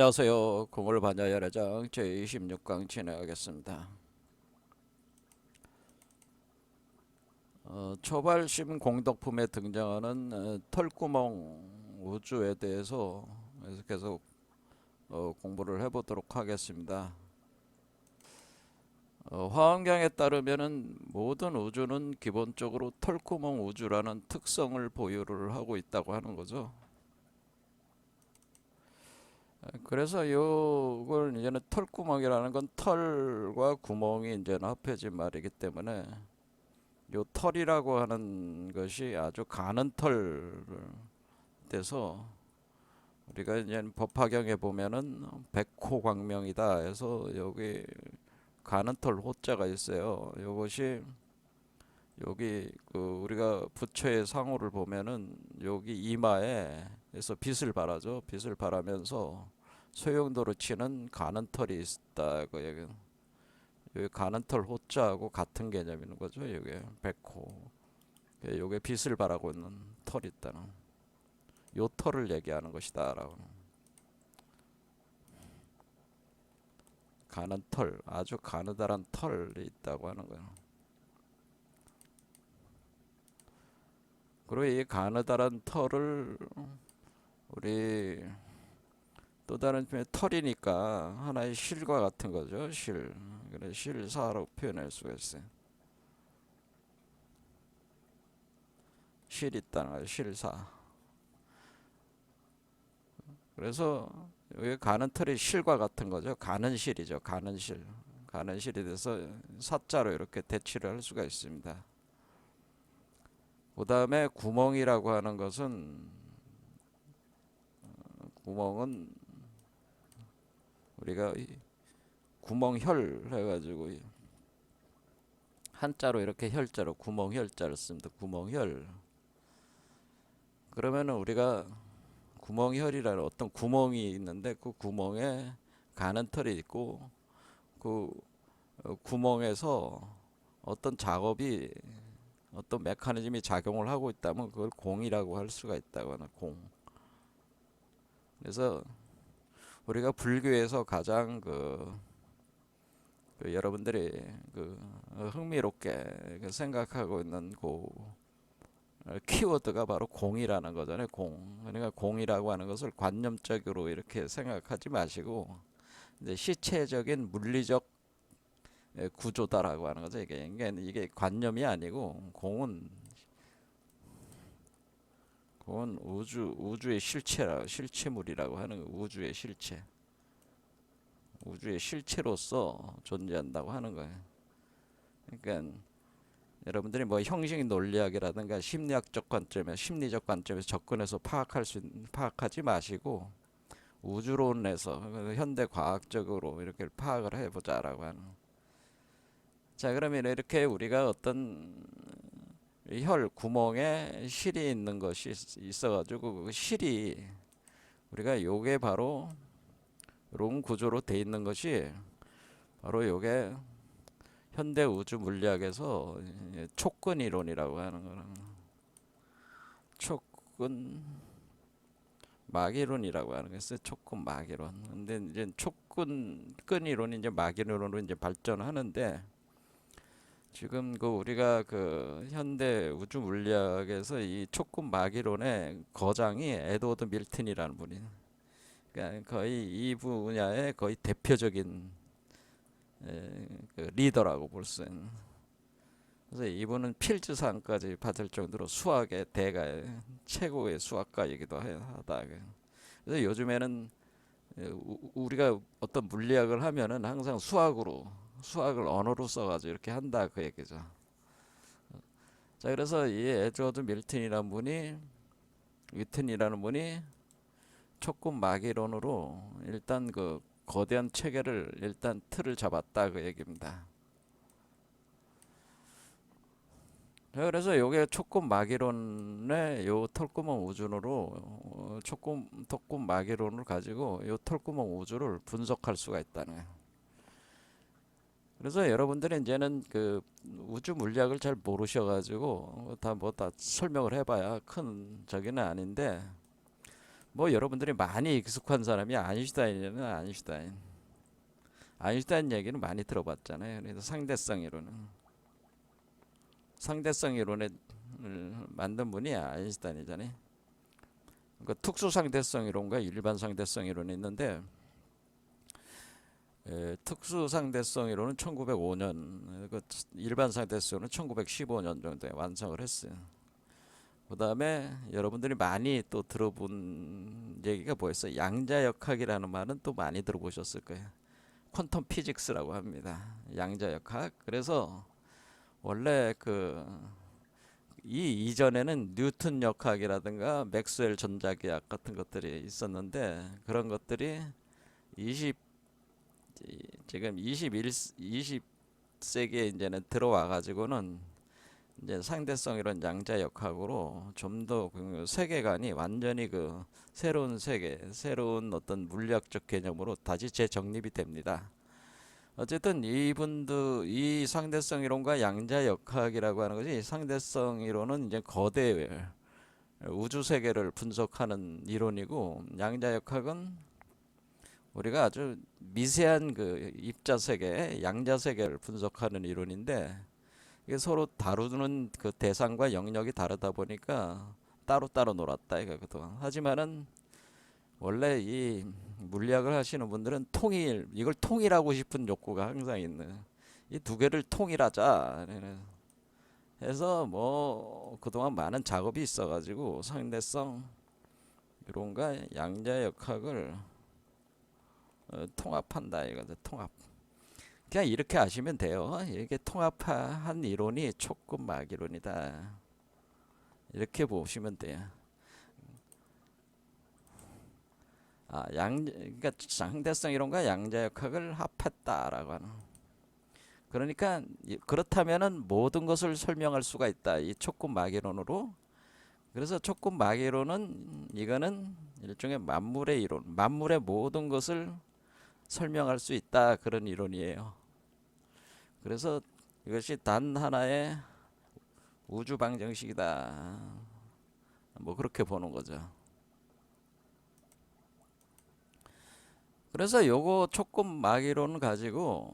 안녕하세요. 고물반야열애장 제26강 진행하겠습니다. 초발심 공덕품에 등장하는 털구멍 우주에 대해서 계속 공부를 해보도록 하겠습니다. 화엄경에 따르면은 모든 우주는 기본적으로 털구멍 우주라는 특성을 보유를 하고 있다고 하는 거죠. 그래서 요걸 이제는 털구멍이라는 건 털과 구멍이 이제는 합해진 말이기 때문에 요 털이라고 하는 것이 아주 가는 털 돼서 우리가 이제 법화경에 보면은 백호광명이다 해서 여기 가는 털 호자가 있어요. 요것이 여기 그 우리가 부처의 상호를 보면은 여기 이마에서 빛을 발하죠. 빛을 발하면서 소용도로 치는 가는 털이 있다. 그 얘기. 여기 가는 털 호자하고 같은 개념이는 거죠. 이게 백호. 요게 빛을 발하고 있는 털이 있다는 요 털을 얘기하는 것이다라고. 가는 털, 아주 가느다란 털이 있다고 하는 거예요. 그리고 이 가느다란 털을 우리 또 다른 표현 털이니까 하나의 실과 같은 거죠. 실. 그래 실사로 표현할 수가 있어요. 실 있다는 거예요. 실사. 그래서 여기 가는 털이 실과 같은 거죠. 가는 실이죠. 가는 실. 가는 실이 돼서 사자로 이렇게 대치를 할 수가 있습니다. 그 다음에 구멍이라고 하는 것은 구멍은 우리가 구멍혈 해가지고 한자로 이렇게 혈자로 구멍혈자를 씁니다. 구멍혈. 그러면은 우리가 구멍혈이라는 어떤 구멍이 있는데 그 구멍에 가는 털이 있고 그 구멍에서 어떤 작업이 어떤 메커니즘이 작용을 하고 있다면 그걸 공이라고 할 수가 있다고 하나 공. 그래서 우리가 불교에서 가장 그 여러분들이 그 흥미롭게 생각하고 있는 그 키워드가 바로 공이라는 거잖아요. 공. 그러니까 공이라고 하는 것을 관념적으로 이렇게 생각하지 마시고 이제 시체적인 물리적 구조다라고 하는 거죠. 이게 관념이 아니고 공은 우주의 실체물이라고 하는 거, 우주의 실체로서 존재한다고 하는 거예요. 그러니까 여러분들이 뭐 형식 논리학이라든가 심리적 관점에서 접근해서 파악하지 마시고 우주론에서 현대 과학적으로 이렇게 파악을 해보자라고 하는. 자, 그러면 이렇게 우리가 어떤 혈 구멍에 실이 있는 것이 있어가지고 그 실이 우리가 요게 바로 롱 구조로 돼 있는 것이 바로 요게 현대 우주 물리학에서 촉근 이론이라고 하는 거는 촉근 막 이론이라고 하는 것을 촉근 막 이론. 근데 이제 촉근 끈 이론이 이제 막 이론으로 이제 발전하는데 지금 그 우리가 그 현대 우주 물리학에서 이 촉근 막 이론의 거장이 에드워드 밀튼이라는 분이. 그러니까 거의 이 분야의 거의 대표적인 그 리더라고 볼 수 있는. 그래서 이분은 필즈상까지 받을 정도로 수학의 대가 최고의 수학가이기도 하다. 그래서 요즘에는 우리가 어떤 물리학을 하면은 항상 수학을 언어로 써가지고 이렇게 한다 그 얘기죠. 자, 그래서 이 에드워드 밀튼이라는 분이 촉근 마기론으로 일단 그 거대한 체계를 일단 틀을 잡았다 그 얘기입니다. 자, 그래서 요게 촉근 마기론의 요 털구멍 우주로 촉근 마기론을 가지고 요 털구멍 우주를 분석할 수가 있다는 거예요. 그래서 여러분들이 이제는 그 우주 물리학을 잘 모르셔가지고 다 설명을 해봐야 큰 저기는 아닌데 뭐 여러분들이 많이 익숙한 사람이 아인슈타인이잖아요. 아인슈타인 얘기는 많이 들어봤잖아요. 그래서 상대성 이론을 만든 분이 아인슈타인이잖아요. 그 특수 상대성 이론과 일반 상대성 이론이 있는데, 특수 상대성 이론은 1905년, 그 일반 상대성은 1915년 정도에 완성을 했어요. 그 다음에 여러분들이 많이 또 들어본 얘기가 뭐였어요? 양자역학이라는 말은 또 많이 들어보셨을 거예요. 퀀텀 피직스라고 합니다. 양자역학. 그래서 원래 이 이전에는 뉴턴 역학이라든가 맥스웰 전자기학 같은 것들이 있었는데, 그런 것들이 20 지금 20세기에 이제는 들어와 가지고는 이제 상대성 이런 양자역학으로 좀 더 세계관이 완전히 새로운 세계, 새로운 어떤 물리학적 개념으로 다시 재정립이 됩니다. 어쨌든 이분도 이 상대성 이론과 양자역학이라고 하는 것이, 상대성 이론은 이제 거대 우주 세계를 분석하는 이론이고, 양자역학은 우리가 아주 미세한 입자 세계, 양자 세계를 분석하는 이론인데, 이게 서로 다루는 대상과 영역이 다르다 보니까 따로따로 놀았다 이거거든. 하지만은 원래 이 물리학을 하시는 분들은 이걸 통일하고 싶은 욕구가 항상 있는, 이 두 개를 통일하자 해서 뭐 그동안 많은 작업이 있어가지고 상대성 이론과 양자역학을 통합한다 이거죠. 통합. 그냥 이렇게 아시면 돼요. 이렇게 통합한 이론이 촉근막 이론이다. 이렇게 보시면 돼요. 그러니까 상대성 이론과 양자역학을 합했다라고 하는. 그러니까 그렇다면은 모든 것을 설명할 수가 있다. 이 촉근막 이론으로. 그래서 촉근막 이론은, 이거는 일종의 만물의 이론, 만물의 모든 것을 설명할 수 있다, 그런 이론이에요. 그래서 이것이 단 하나의 우주 방정식이다, 뭐 그렇게 보는 거죠. 그래서 요거 촉금 마기론 가지고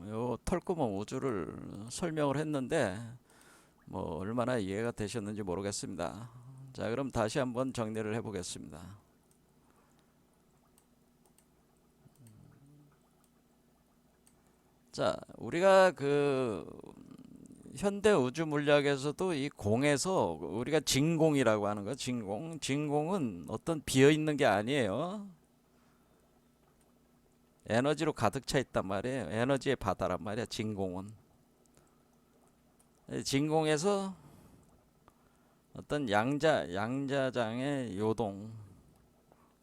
요 털구멍 우주를 설명을 했는데, 뭐 얼마나 이해가 되셨는지 모르겠습니다. 자, 그럼 다시 한번 정리를 해 보겠습니다. 자, 우리가 현대 우주 물리학에서도 이 공에서 우리가 진공이라고 하는 거, 진공은 어떤 비어 있는 게 아니에요. 에너지로 가득 차 있단 말이에요. 에너지의 바다란 말이야, 진공은. 진공에서 어떤 양자장의 요동,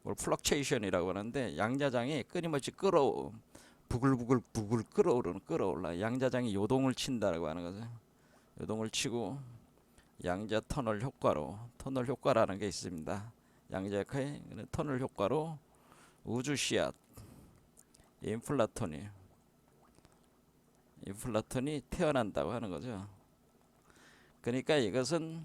뭘 플럭체이션이라고 하는데, 양자장이 끊임없이 부글부글 끌어올라. 양자장이 요동을 친다라고 하는 거죠. 요동을 치고 양자 터널 효과라는 게 있습니다. 양자역학의 터널 효과로 우주 씨앗, 인플라톤이 태어난다고 하는 거죠. 그러니까 이것은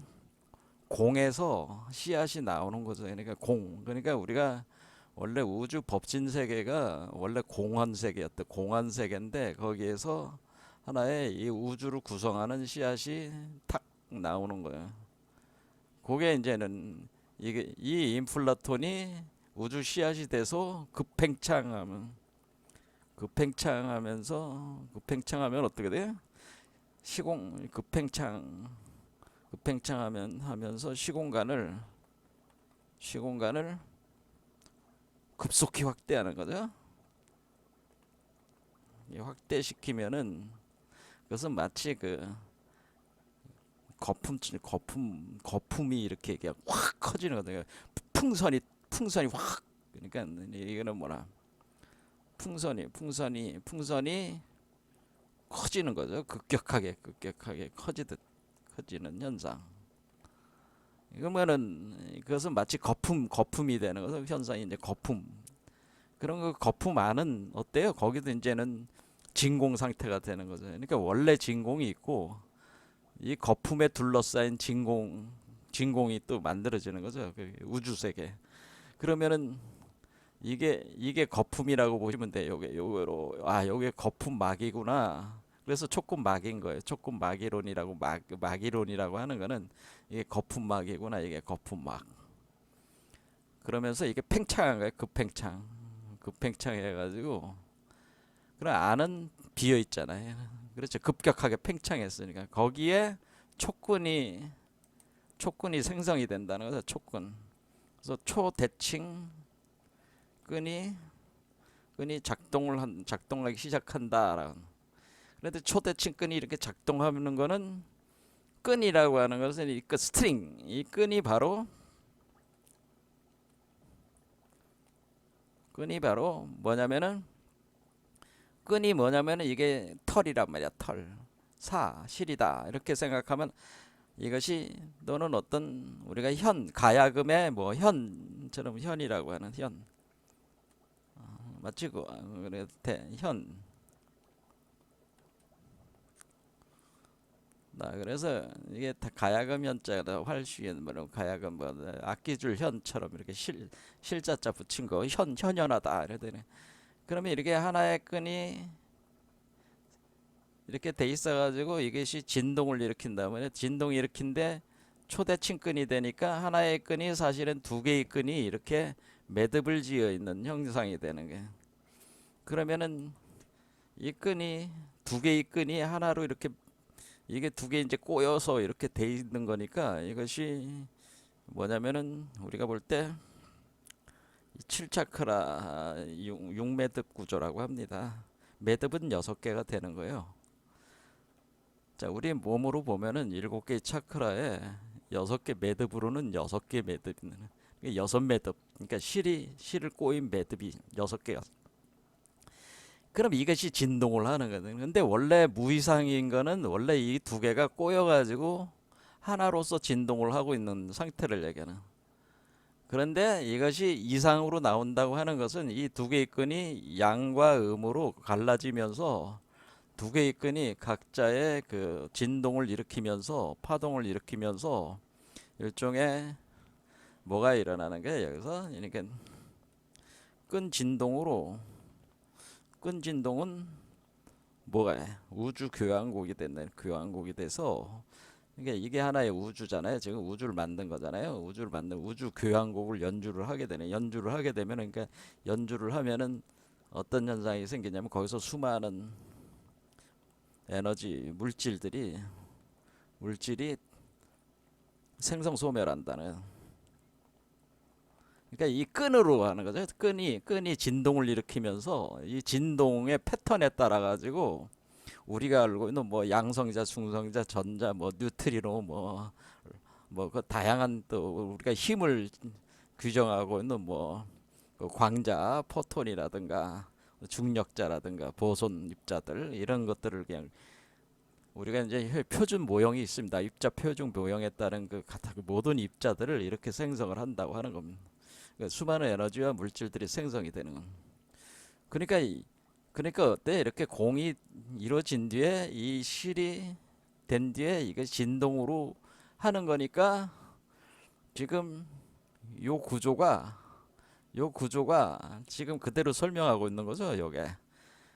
공에서 씨앗이 나오는 거죠. 그러니까 우리가 원래 우주 법진 세계가 원래 공원 세계였대. 공원 세계인데, 거기에서 하나의 이 우주를 구성하는 씨앗이 탁 나오는 거예요. 그게 이제는 이 인플라톤이 우주 씨앗이 돼서 급팽창하면 어떻게 돼요? 급팽창하면서 시공간을 급속히 확대하는 거죠. 확대시키면은 그것은 마치 거품이 이렇게 그냥 확 커지는 거거든요. 풍선이 확. 그러니까 이거는 뭐라, 풍선이 커지는 거죠. 급격하게 커지는 현상. 그러면은 그것은 마치 거품이 되는 거죠. 현상이 이제 거품. 그런 거품 안은 어때요? 거기도 이제는 진공 상태가 되는 거죠. 그러니까 원래 진공이 있고, 이 거품에 둘러싸인 진공이 또 만들어지는 거죠. 우주 세계. 그러면은 이게 거품이라고 보시면 돼요. 요거로 요게 거품 막이구나. 그래서 초금 막인 거예요. 초금 막이론이라고 막이론이라고 하는 거는 이게 거품 막이구나. 이게 거품 막. 그러면서 이게 팽창한 거예요. 급팽창 해가지고 그럼 안은 비어 있잖아요. 그렇죠. 급격하게 팽창했으니까 거기에 촉근이 생성이 된다는 거죠. 촉근. 그래서 초대칭 끈이 작동하기 시작한다라는. 그런데 초대칭 끈이 이렇게 작동하는 거는 끈이라고 하는 것은 이 스트링, 이 끈이 바로 뭐냐면은 이게 털이란 말이야. 실이다 이렇게 생각하면 이것이 또는 어떤 우리가 가야금의 뭐 현처럼 현이라고 하는 현 맞지? 그래 그래서 이게 다 가야금 현자가 활시엔 뭐 가야금 뭐 악기줄 현처럼 이렇게 실자자 붙인 거 현현하다 이러더니 그러면 이렇게 하나의 끈이 이렇게 돼 있어 가지고 이것이 진동을 일으킨다면 진동 일으킨데 초대칭 끈이 되니까 하나의 끈이 사실은 두 개의 끈이 이렇게 매듭을 지어 있는 형상이 되는 거예요. 그러면은 이 끈이 두 개의 끈이 하나로 이렇게 이게 두 개 이제 꼬여서 이렇게 돼 있는 거니까 이것이 뭐냐면은 우리가 볼 때 7차크라 6매듭 구조라고 합니다. 매듭은 6개가 되는 거예요. 자, 우리 몸으로 보면은 7개의 차크라에 6개 매듭으로는 6개 매듭 있는 6매듭. 그러니까 실을 꼬인 매듭이 6개가. 그럼 이것이 진동을 하는 거거든요. 근데 원래 무이상인 거는 원래 이 두 개가 꼬여가지고 하나로서 진동을 하고 있는 상태를 얘기하는. 그런데 이것이 이상으로 나온다고 하는 것은 이 두 개의 끈이 양과 음으로 갈라지면서 두 개의 끈이 각자의 그 진동을 일으키면서 파동을 일으키면서 일종의 뭐가 일어나는 거예요. 여기서 그러니까 끈 진동은 뭐가 우주 교향곡이 돼서 이게 하나의 우주잖아요. 지금 우주를 만든 거잖아요. 우주 교향곡을 연주를 하게 되면 그러니까 연주를 하면은 어떤 현상이 생기냐면 거기서 수많은 에너지 물질이 생성 소멸한다는. 그러니까 이 끈으로 하는 거죠. 끈이 진동을 일으키면서 이 진동의 패턴에 따라 가지고 우리가 알고 있는 뭐 양성자, 중성자, 전자, 뭐 뉴트리노, 그 다양한 또 우리가 힘을 규정하고 있는 그 광자, 포톤이라든가 중력자라든가 보손 입자들 이런 것들을 그냥 우리가 이제 표준 모형이 있습니다. 입자 표준 모형에 따른 그 모든 입자들을 이렇게 생성을 한다고 하는 겁니다. 그러니까 수많은 에너지와 물질들이 생성이 되는 겁니다. 그러니까 어때? 이렇게 공이 이루어진 뒤에 이 실이 된 뒤에 이게 진동으로 하는 거니까 지금 요 구조가 지금 그대로 설명하고 있는 거죠, 요게.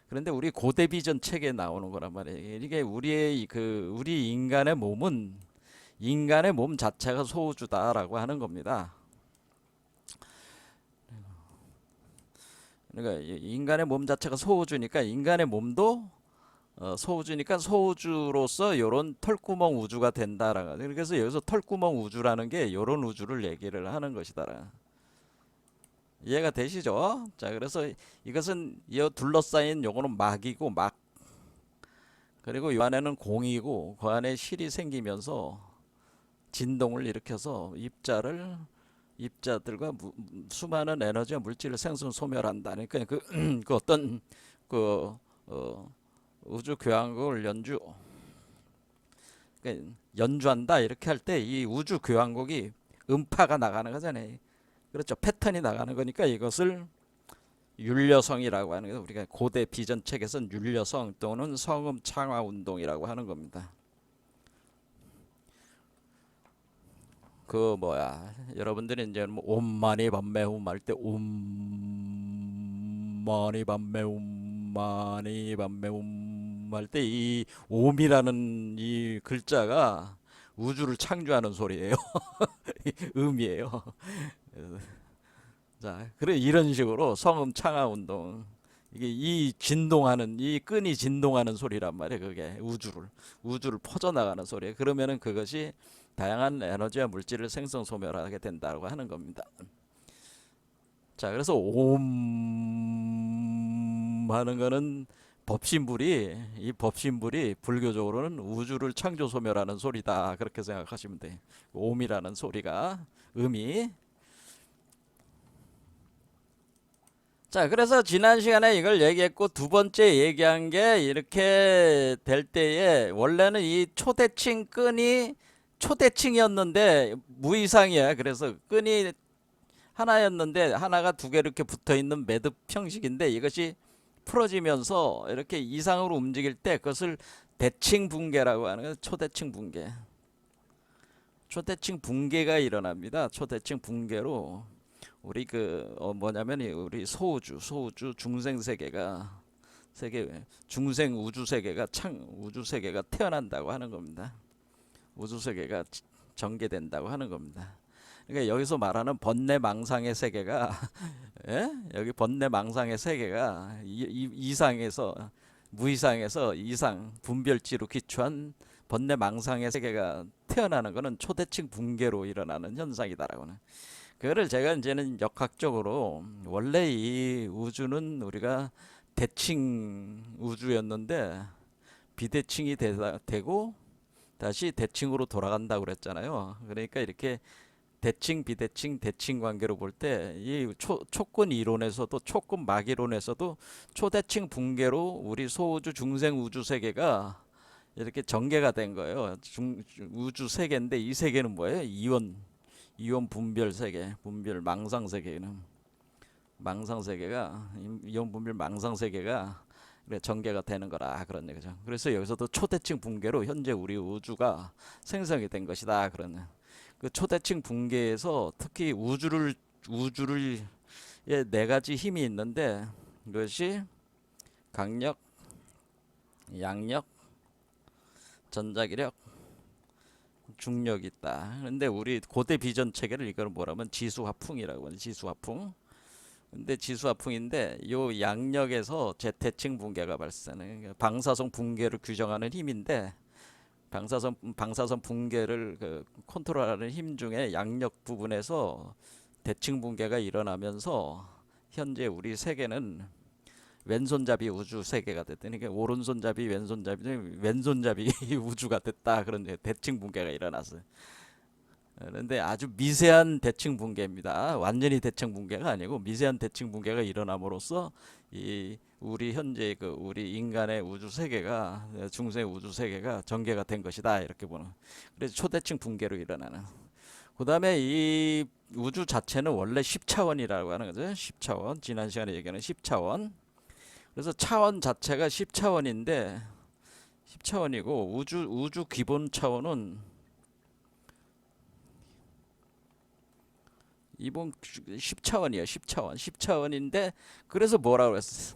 그런데 우리 고대 비전 책에 나오는 거란 말이에요. 이게 우리 인간의 몸 자체가 소우주다라고 하는 겁니다. 그러니까 인간의 몸 자체가 소우주니까 인간의 몸도 소우주니까 소우주로서 요런 털구멍 우주가 된다라가. 그래서 여기서 털구멍 우주라는 게 요런 우주를 얘기를 하는 것이다. 이해가 되시죠? 자, 그래서 이것은 이 둘러싸인 요거는 막이고 막. 그리고 이 안에는 공이고 그 안에 실이 생기면서 진동을 일으켜서 입자들과 수많은 에너지와 물질을 생성 소멸한다. 그러니까 그 어떤 그 우주 교향곡을 그러니까 연주한다 이렇게 할 때 이 우주 교향곡이 음파가 나가는 거잖아요. 그렇죠. 패턴이 나가는 거니까 이것을 율려성이라고 하는 거. 우리가 고대 비전 책에서는 율려성 또는 성음 창화 운동이라고 하는 겁니다. 그 뭐야, 여러분들이 이제 뭐 옴마니 밤매움 할 때 옴마니 밤매움 마니 밤매움 할 때 이 옴이라는 이 글자가 우주를 창조하는 소리예요. 음이에요. 자, 그래 이런 식으로 성음 창화 운동, 이게 이 진동하는, 이 끈이 진동하는 소리란 말이에요. 그게 우주를 퍼져나가는 소리예요. 그러면은 그것이 다양한 에너지와 물질을 생성 소멸하게 된다고 하는 겁니다. 자, 그래서 옴 하는 거는 이 법신불이 불교적으로는 우주를 창조 소멸하는 소리다, 그렇게 생각하시면 돼요. 옴이라는 소리가, 음이. 자, 그래서 지난 시간에 이걸 얘기했고, 두 번째 얘기한 게, 이렇게 될 때에 원래는 이 초대칭 끈이 초대칭이었는데 무이상이야. 그래서 끈이 하나였는데 하나가 두 개 이렇게 붙어 있는 매듭 형식인데, 이것이 풀어지면서 이렇게 이상으로 움직일 때 그것을 대칭 붕괴라고 하는 거예요. 초대칭 붕괴. 초대칭 붕괴가 일어납니다. 초대칭 붕괴로 우리 뭐냐면 우리 소우주 중생 세계가 중생 우주 세계가 우주 세계가 태어난다고 하는 겁니다. 우주 세계가 전개된다고 하는 겁니다. 그러니까 여기서 말하는 번뇌망상의 세계가 예? 여기 번뇌망상의 세계가 이상에서 무이상에서 이상 분별지로 기초한 번뇌망상의 세계가 태어나는 것은 초대칭 붕괴로 일어나는 현상이다라고는. 그거를 제가 이제는 역학적으로, 원래 이 우주는 우리가 대칭 우주였는데 비대칭이 되고 다시 대칭으로 돌아간다고 그랬잖아요. 그러니까 이렇게 대칭 비대칭 대칭 관계로 볼 때 이 초권 이론에서도, 초권 막 이론에서도 초대칭 붕괴로 우리 소우주 중생 우주 세계가 이렇게 전개가 된 거예요. 우주 세계인데 이 세계는 뭐예요? 이원 분별 세계, 분별 망상 세계는 망상 세계가, 이원 분별 망상 세계가 전개가 되는 거라, 그런 얘기죠. 그래서 여기서도 초대칭 붕괴로 현재 우리 우주가 생성이 된 것이다, 그런. 그 초대칭 붕괴에서 특히 우주를 네 가지 힘이 있는데, 그것이 강력, 양력, 전자기력, 중력이 있다. 그런데 우리 고대 비전 체계를 이걸 뭐라면 지수화풍이라고 하는, 지수화풍. 근데 지수화풍인데 요 양력에서 재대칭 붕괴가 발생해. 방사성 붕괴를 규정하는 힘인데, 방사선 붕괴를 컨트롤하는 힘 중에 양력 부분에서 대칭 붕괴가 일어나면서 현재 우리 세계는 왼손잡이 우주 세계가 됐더니, 그러니까 오른손잡이 왼손잡이 우주가 됐다, 그런 대칭 붕괴가 일어났어요. 그런데 아주 미세한 대칭 붕괴입니다. 완전히 대칭 붕괴가 아니고 미세한 대칭 붕괴가 일어남으로써 이 우리 현재 우리 인간의 우주 세계가, 중생 우주 세계가 전개가 된 것이다, 이렇게 보는. 그래서 초대칭 붕괴로 일어나는. 그다음에 이 우주 자체는 원래 10차원이라고 하는 거죠. 10차원. 지난 시간에 얘기하는 10차원. 그래서 차원 자체가 10차원인데 10차원이고 우주 기본 차원은 이번 10차원이에요. 10차원인데 그래서 뭐라고 그랬어?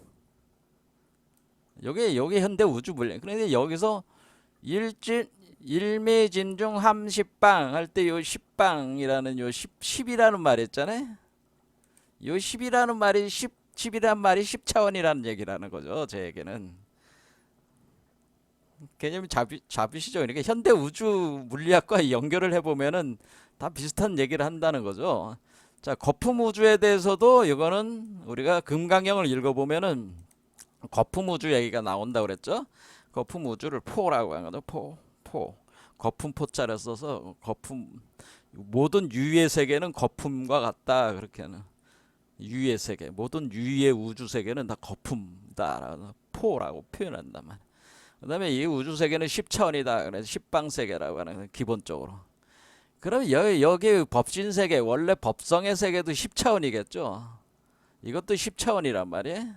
요게 현대 우주 물리. 그런데 여기서 일매진중 함십방 할 때 요 10방이라는 요 10이라는 말이 있잖아요. 요 10이라는 말이 10이란 말이 10차원이라는 얘기라는 거죠. 제에게는. 개념이 잡으시죠? 그러니까 현대 우주 물리학과 연결을 해보면은 다 비슷한 얘기를 한다는 거죠. 자, 거품 우주에 대해서도 이거는 우리가 금강경을 읽어보면은 거품 우주 얘기가 나온다고 그랬죠. 거품 우주를 포라고 하는 거죠. 포. 거품 포자를 써서 거품, 모든 유의 세계는 거품과 같다, 그렇게 하는. 유의 세계, 모든 유의 우주 세계는 다 거품다라고 포라고 표현한단 말이야. 그다음에 이 우주 세계는 10차원이다. 그래서 10방 세계라고 하는, 기본적으로. 그럼 여기 법신 세계, 원래 법성의 세계도 10차원이겠죠. 이것도 10차원이란 말이에요.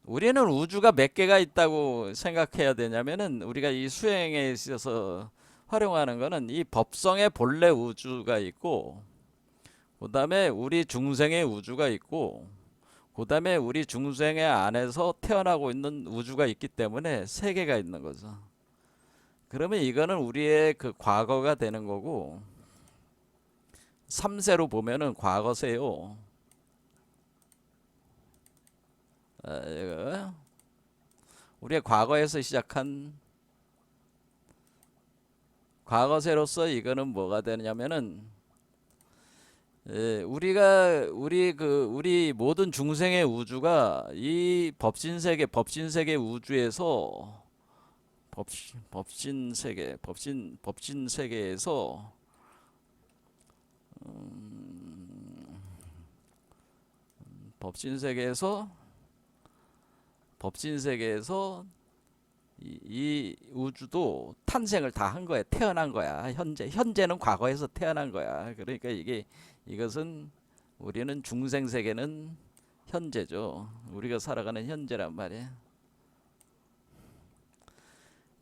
우리는 우주가 몇 개가 있다고 생각해야 되냐면은, 우리가 이 수행에 있어서 활용하는 거는 이 법성의 본래 우주가 있고, 그 다음에 우리 중생의 우주가 있고, 그 다음에 우리 중생의 안에서 태어나고 있는 우주가 있기 때문에 세 개가 있는 거죠. 그러면 이거는 우리의 그 과거가 되는 거고, 3세로 보면은 과거세요. 이거 우리의 과거에서 시작한 과거세로서 이거는 뭐가 되냐면은, 우리 모든 중생의 우주가 이 법신세계 우주에서 법신 세계에서 법신 세계에서 이 우주도 탄생을 다 한 거야. 태어난 거야. 현재는 과거에서 태어난 거야. 그러니까 이것은 우리는 중생 세계는 현재죠. 우리가 살아가는 현재란 말이야.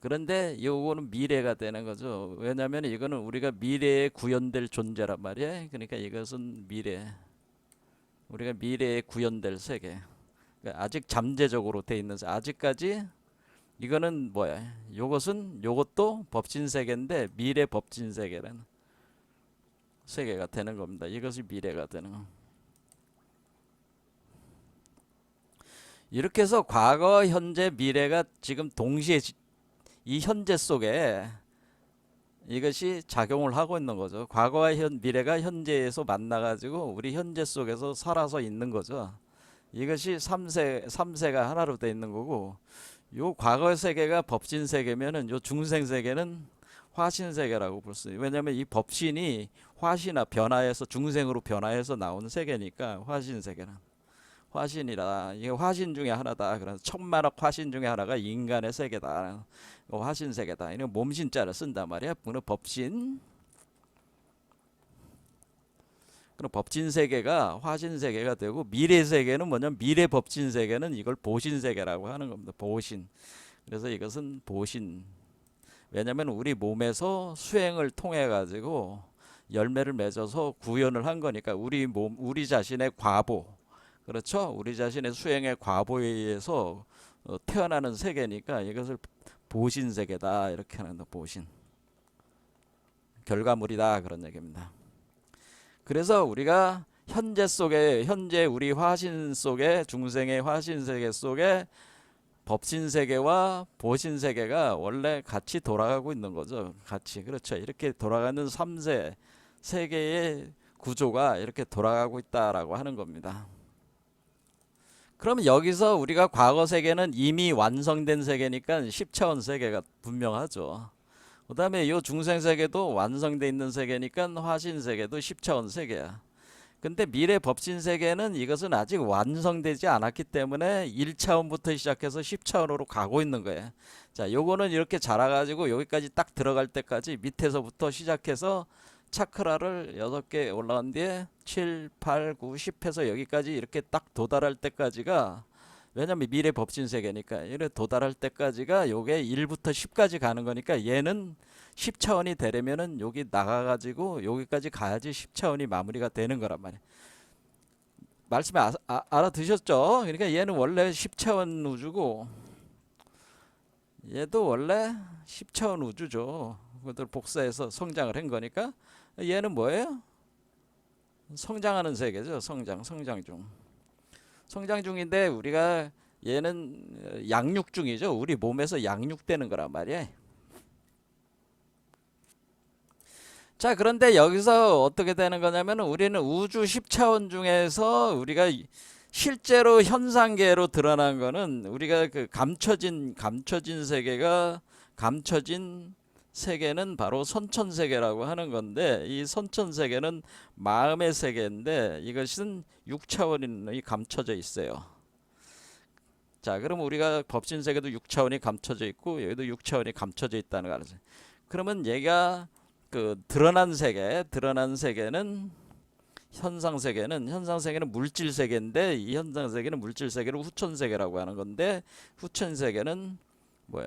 그런데 요거는 미래가 되는 거죠. 왜냐하면 이거는 우리가 미래에 구현될 존재란 말이야. 그러니까 이것은 우리가 미래에 구현될 세계. 그러니까 아직 잠재적으로 돼 있는 아직까지 이거는 뭐야? 요것도 법진 세계인데 미래 법진 세계라는 세계가 되는 겁니다. 이것이 미래가 되는 거. 이렇게 해서 과거, 현재, 미래가 지금 동시에 이 현재 속에 이것이 작용을 하고 있는 거죠. 과거와 미래가 현재에서 만나가지고 우리 현재 속에서 살아서 있는 거죠. 이것이 3세가 하나로 돼 있는 거고, 요 과거 세계가 법신 세계면은 요 중생 세계는 화신 세계라고 볼 수 있어요. 왜냐하면 이 법신이 화신화 변화해서 중생으로 변화해서 나온 세계니까 화신 세계는 화신이라, 이게 화신 중에 하나다. 그래서 천만억 화신 중에 하나가 인간의 세계다. 화신 세계다. 이런 몸신자를 쓴단 말이야. 그는 법신. 그럼 법진 세계가 화신 세계가 되고, 미래 세계는 뭐냐면 미래 법진 세계는 이걸 보신 세계라고 하는 겁니다. 보신. 그래서 이것은 보신. 왜냐하면 우리 몸에서 수행을 통해 가지고 열매를 맺어서 구현을 한 거니까 우리 자신의 과보. 그렇죠? 우리 자신의 수행의 과보에 의해서 태어나는 세계니까 이것을 보신 세계다. 이렇게 하는 거 보신. 결과물이다. 그런 얘기입니다. 그래서 우리가 현재 우리 화신 속에, 중생의 화신 세계 속에 법신 세계와 보신 세계가 원래 같이 돌아가고 있는 거죠. 같이. 그렇죠. 이렇게 돌아가는 3세 세계의 구조가 이렇게 돌아가고 있다라고 하는 겁니다. 그러면 여기서 우리가 과거 세계는 이미 완성된 세계니까 10차원 세계가 분명하죠. 그 다음에 이 중생 세계도 완성되어 있는 세계니까 화신 세계도 10차원 세계야. 근데 미래 법신 세계는 이것은 아직 완성되지 않았기 때문에 1차원부터 시작해서 10차원으로 가고 있는 거야. 자, 요거는 이렇게 자라가지고 여기까지 딱 들어갈 때까지 밑에서부터 시작해서 차크라를 6개 올라간 뒤에 7, 8, 9, 10 해서 여기까지 이렇게 딱 도달할 때까지가, 왜냐면 미래 법신 세계니까 이래 도달할 때까지가 요게 1부터 10까지 가는 거니까, 얘는 10차원이 되려면은 여기 나가가지고 여기까지 가야지 10차원이 마무리가 되는 거란 말이야. 말씀에 알아드셨죠? 그러니까 얘는 원래 10차원 우주고 얘도 원래 10차원 우주죠. 그것들 복사해서 성장을 한 거니까 얘는 뭐예요? 성장하는 세계죠. 성장 중. 성장 중인데 우리가 얘는 양육 중이죠. 우리 몸에서 양육되는 거란 말이야. 자, 그런데 여기서 어떻게 되는 거냐면 우리는 우주 10차원 중에서 우리가 실제로 현상계로 드러난 거는 우리가 그 감춰진 세계는 바로 선천세계라고 하는 건데, 이 선천세계는 마음의 세계인데 이것은 6차원이 감춰져 있어요. 자, 그럼 우리가 법신세계도 6차원이 감춰져 있고 여기도 6차원이 감춰져 있다는 거 알죠? 그러면 얘가 그 드러난 세계는 현상세계는 물질세계인데, 이 현상세계는 물질세계를 후천세계라고 하는 건데, 후천세계는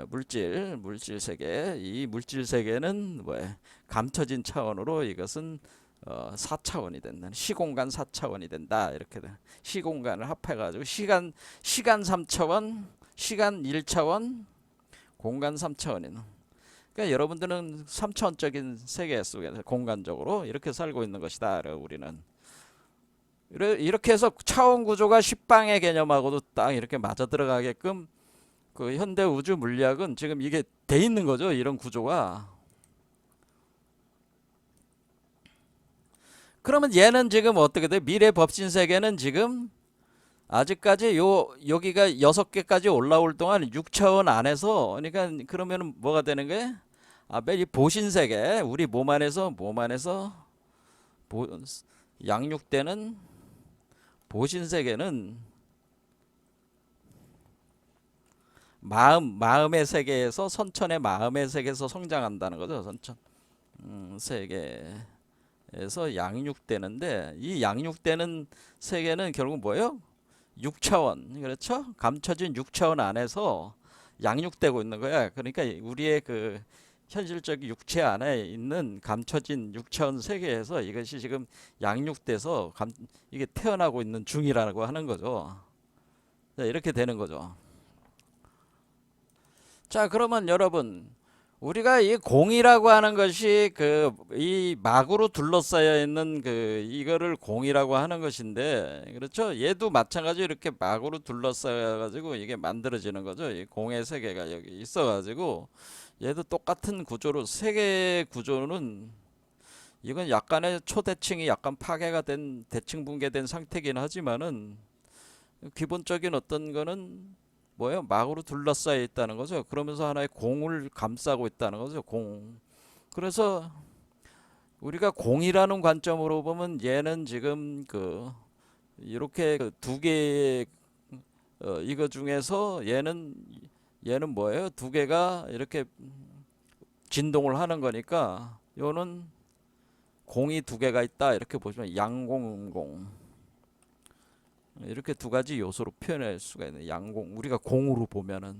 물질 세계. 이 물질 세계는 감춰진 차원으로 이것은 4차원이 된다. 시공간 4차원이 된다. 이렇게 돼. 시공간을 합해가지고 시간 3차원, 시간 1차원, 공간 3차원이. 그러니까 여러분들은 3차원적인 세계 속에서 공간적으로 이렇게 살고 있는 것이다. 우리는 이렇게 해서 차원 구조가 십방의 개념하고도 딱 이렇게 맞아 들어가게끔 그 현대 우주 물리학은 지금 이게 돼 있는 거죠. 이런 구조가. 그러면 얘는 지금 어떻게 돼? 미래 법신 세계는 지금 아직까지 여기가 6개까지 올라올 동안 6차원 안에서, 그러니까 그러면은 뭐가 되는 거예요? 이 보신 세계, 우리 몸 안에서 양육되는 보신 세계는 마음의 세계에서, 선천의 마음의 세계에서 성장한다는 거죠. 선천 세계에서 양육되는데, 이 양육되는 세계는 결국 뭐예요? 6차원, 그렇죠? 감춰진 6차원 안에서 양육되고 있는 거야. 그러니까 우리의 그 현실적 육체 안에 있는 감춰진 6차원 세계에서 이것이 지금 양육돼서 이게 태어나고 있는 중이라고 하는 거죠. 자, 이렇게 되는 거죠. 자, 그러면 여러분, 우리가 이 공이라고 하는 것이 이 막으로 둘러싸여 있는 이거를 공이라고 하는 것인데, 그렇죠? 얘도 마찬가지로 이렇게 막으로 둘러싸여 가지고 이게 만들어지는 거죠. 이 공의 세계가 여기 있어 가지고 얘도 똑같은 구조로, 세계 구조는 이건 약간의 초대칭이 약간 파괴가 된, 대칭 붕괴된 상태긴 하지만은 기본적인 어떤 거는 뭐예요? 막으로 둘러싸여 있다는 거죠. 그러면서 하나의 공을 감싸고 있다는 거죠. 공. 그래서 우리가 공이라는 관점으로 보면 얘는 지금 이렇게 두 개의 이거 중에서 얘는 뭐예요? 두 개가 이렇게 진동을 하는 거니까 요는 공이 두 개가 있다. 이렇게 보시면 양공, 음공. 이렇게 두 가지 요소로 표현할 수가 있는 양공. 우리가 공으로 보면은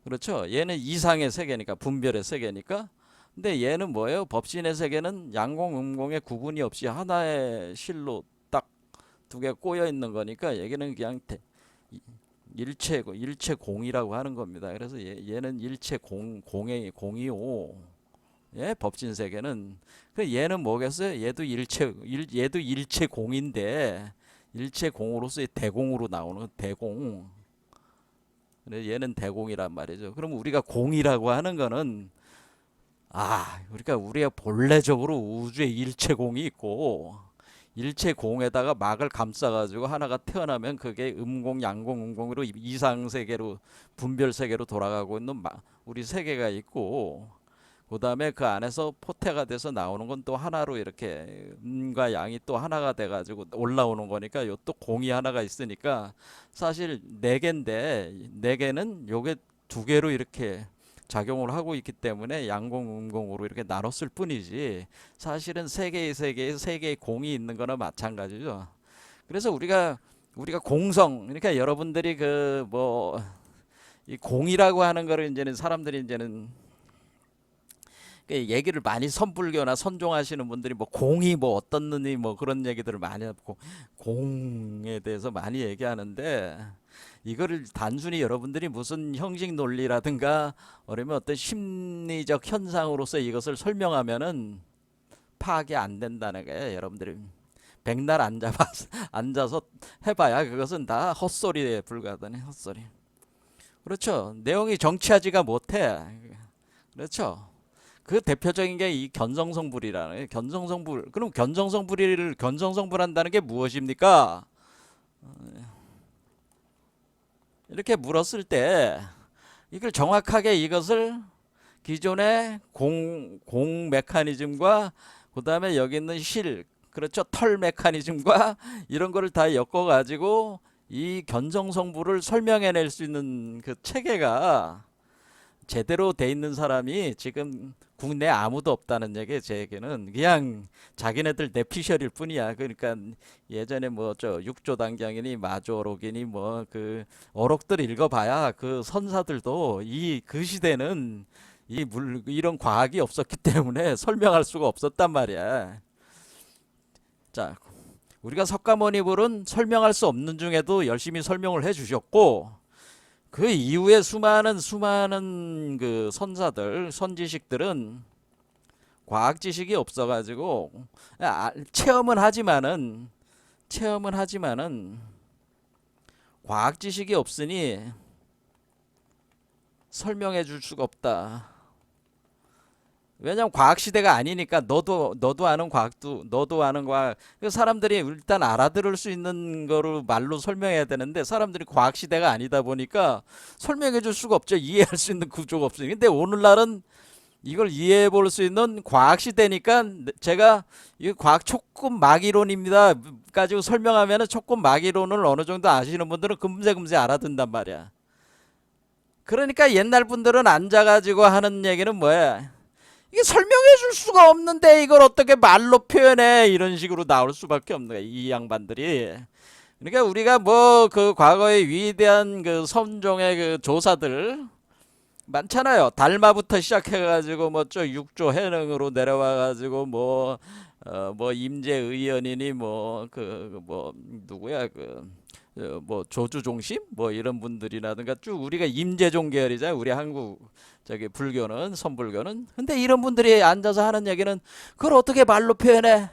그렇죠. 얘는 이상의 세계니까, 분별의 세계니까. 근데 얘는 뭐예요? 법신의 세계는 양공, 음공의 구분이 없이 하나의 실로 딱 두 개 꼬여 있는 거니까 여기는 그냥 일체 공이라고 하는 겁니다. 그래서 얘는 일체 공이요. 예, 법진 세계는. 얘는 뭐겠어요? 얘도 일체 공인데, 일체 공으로서의 대공으로 나오는 대공. 얘는 대공이란 말이죠. 그럼 우리가 공이라고 하는 거는, 우리가 본래적으로 우주에 일체 공이 있고, 일체 공에다가 막을 감싸가지고 하나가 태어나면 그게 음공, 양공, 음공으로 이상 세계로, 분별 세계로 돌아가고 있는 우리 세계가 있고, 그 다음에 그 안에서 포태가 돼서 나오는 건 또 하나로 이렇게 음과 양이 또 하나가 돼가지고 올라오는 거니까 요 또 공이 하나가 있으니까 사실 네 개인데, 네 개는 요게 두 개로 이렇게 작용을 하고 있기 때문에 양공, 음공으로 이렇게 나눴을 뿐이지 사실은 세 개의 공이 있는 거나 마찬가지죠. 그래서 우리가 공성, 그러니까 여러분들이 이 공이라고 하는 거를 이제는 사람들이 이제는 얘기를 많이, 선불교나 선종하시는 분들이 공이 어떤 놈이 그런 얘기들을 많이 하고 공에 대해서 많이 얘기하는데, 이거를 단순히 여러분들이 무슨 형식 논리라든가 아니면 어떤 심리적 현상으로서 이것을 설명하면은 파악이 안 된다는 거예요. 여러분들이 백날 앉아서 해봐야 그것은 다 헛소리에 불과하다니, 헛소리. 그렇죠. 내용이 정치하지가 못해. 그렇죠. 그 대표적인 게 이 견성성불이라는 거예요. 견성성불. 그럼 견성성불한다는 게 무엇입니까? 이렇게 물었을 때 이걸 정확하게 이것을 기존의 공 메커니즘과 그 다음에 여기 있는 그렇죠, 털 메커니즘과 이런 거를 다 엮어 가지고 이 견성성불을 설명해낼 수 있는 그 체계가 제대로 돼 있는 사람이 지금 국내에 아무도 없다는 얘기. 제 얘기는 그냥 자기네들 내피셜일 뿐이야. 그러니까 예전에 뭐 저 육조단경이니 마조록이니 뭐 그 어록들 읽어봐야 그 선사들도 이 그 시대는 이런 과학이 없었기 때문에 설명할 수가 없었단 말이야. 자, 우리가 석가모니불은 설명할 수 없는 중에도 열심히 설명을 해주셨고, 그 이후에 수많은 그 선사들, 선지식들은 과학 지식이 없어가지고 체험은 하지만은 과학 지식이 없으니 설명해 줄 수가 없다. 왜냐면 과학 시대가 아니니까 너도 아는 과학도 너도 아는 과학. 그 사람들이 일단 알아들을 수 있는 거로 말로 설명해야 되는데 사람들이 과학 시대가 아니다 보니까 설명해 줄 수가 없죠. 이해할 수 있는 구조가 없으니. 근데 오늘날은 이걸 이해해 볼 수 있는 과학 시대니까 제가 이 과학 초급 막이론입니다 가지고 설명하면은 초급 막이론을 어느 정도 아시는 분들은 금세 알아듣는단 말이야. 그러니까 옛날 분들은 앉아가지고 하는 얘기는 뭐야? 이게 설명해 줄 수가 없는데 이걸 어떻게 말로 표현해? 이런 식으로 나올 수밖에 없는 거야, 이 양반들이. 그러니까 우리가 뭐 그 과거의 위대한 그 선종의 그 조사들 많잖아요. 달마부터 시작해가지고 뭐 저 육조 해능으로 내려와가지고 뭐 임재의연이니 뭐 뭐 누구야 뭐 조주종심 뭐 이런 분들이라든가 쭉 우리가 임재종 계열이잖아요. 우리 한국 저기 불교는 선불교는. 근데 이런 분들이 앉아서 하는 얘기는 그걸 어떻게 말로 표현해?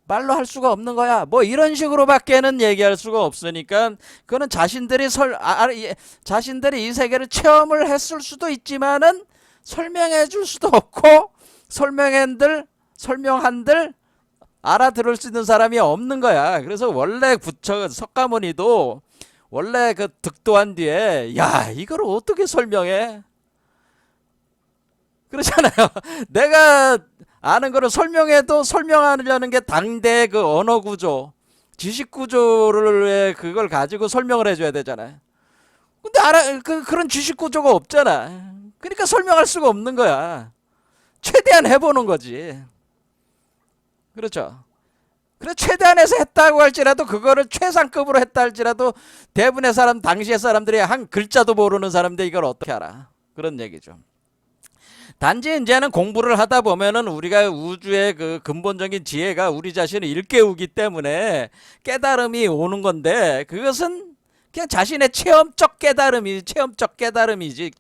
말로 할 수가 없는 거야. 뭐 이런 식으로밖에는 얘기할 수가 없으니까 그거는 자신들이 이 세계를 체험을 했을 수도 있지만은 설명해 줄 수도 없고 설명한들 알아들을 수 있는 사람이 없는 거야. 그래서 원래 석가모니도 원래 그 득도한 뒤에 야 이걸 어떻게 설명해? 그렇잖아요. 내가 아는 거를 설명해도 설명하려는 게 당대의 그 언어 구조, 지식 구조를 그걸 가지고 설명을 해줘야 되잖아요. 근데 그런 지식 구조가 없잖아. 그러니까 설명할 수가 없는 거야. 최대한 해보는 거지. 그렇죠. 그래 최대한해서 했다고 할지라도 그거를 최상급으로 했다 할지라도 대부분의 당시의 사람들이 한 글자도 모르는 사람들 이걸 어떻게 알아? 그런 얘기죠. 단지 이제는 공부를 하다 보면은 우리가 우주의 그 근본적인 지혜가 우리 자신을 일깨우기 때문에 깨달음이 오는 건데 그것은 그냥 자신의 체험적 깨달음이지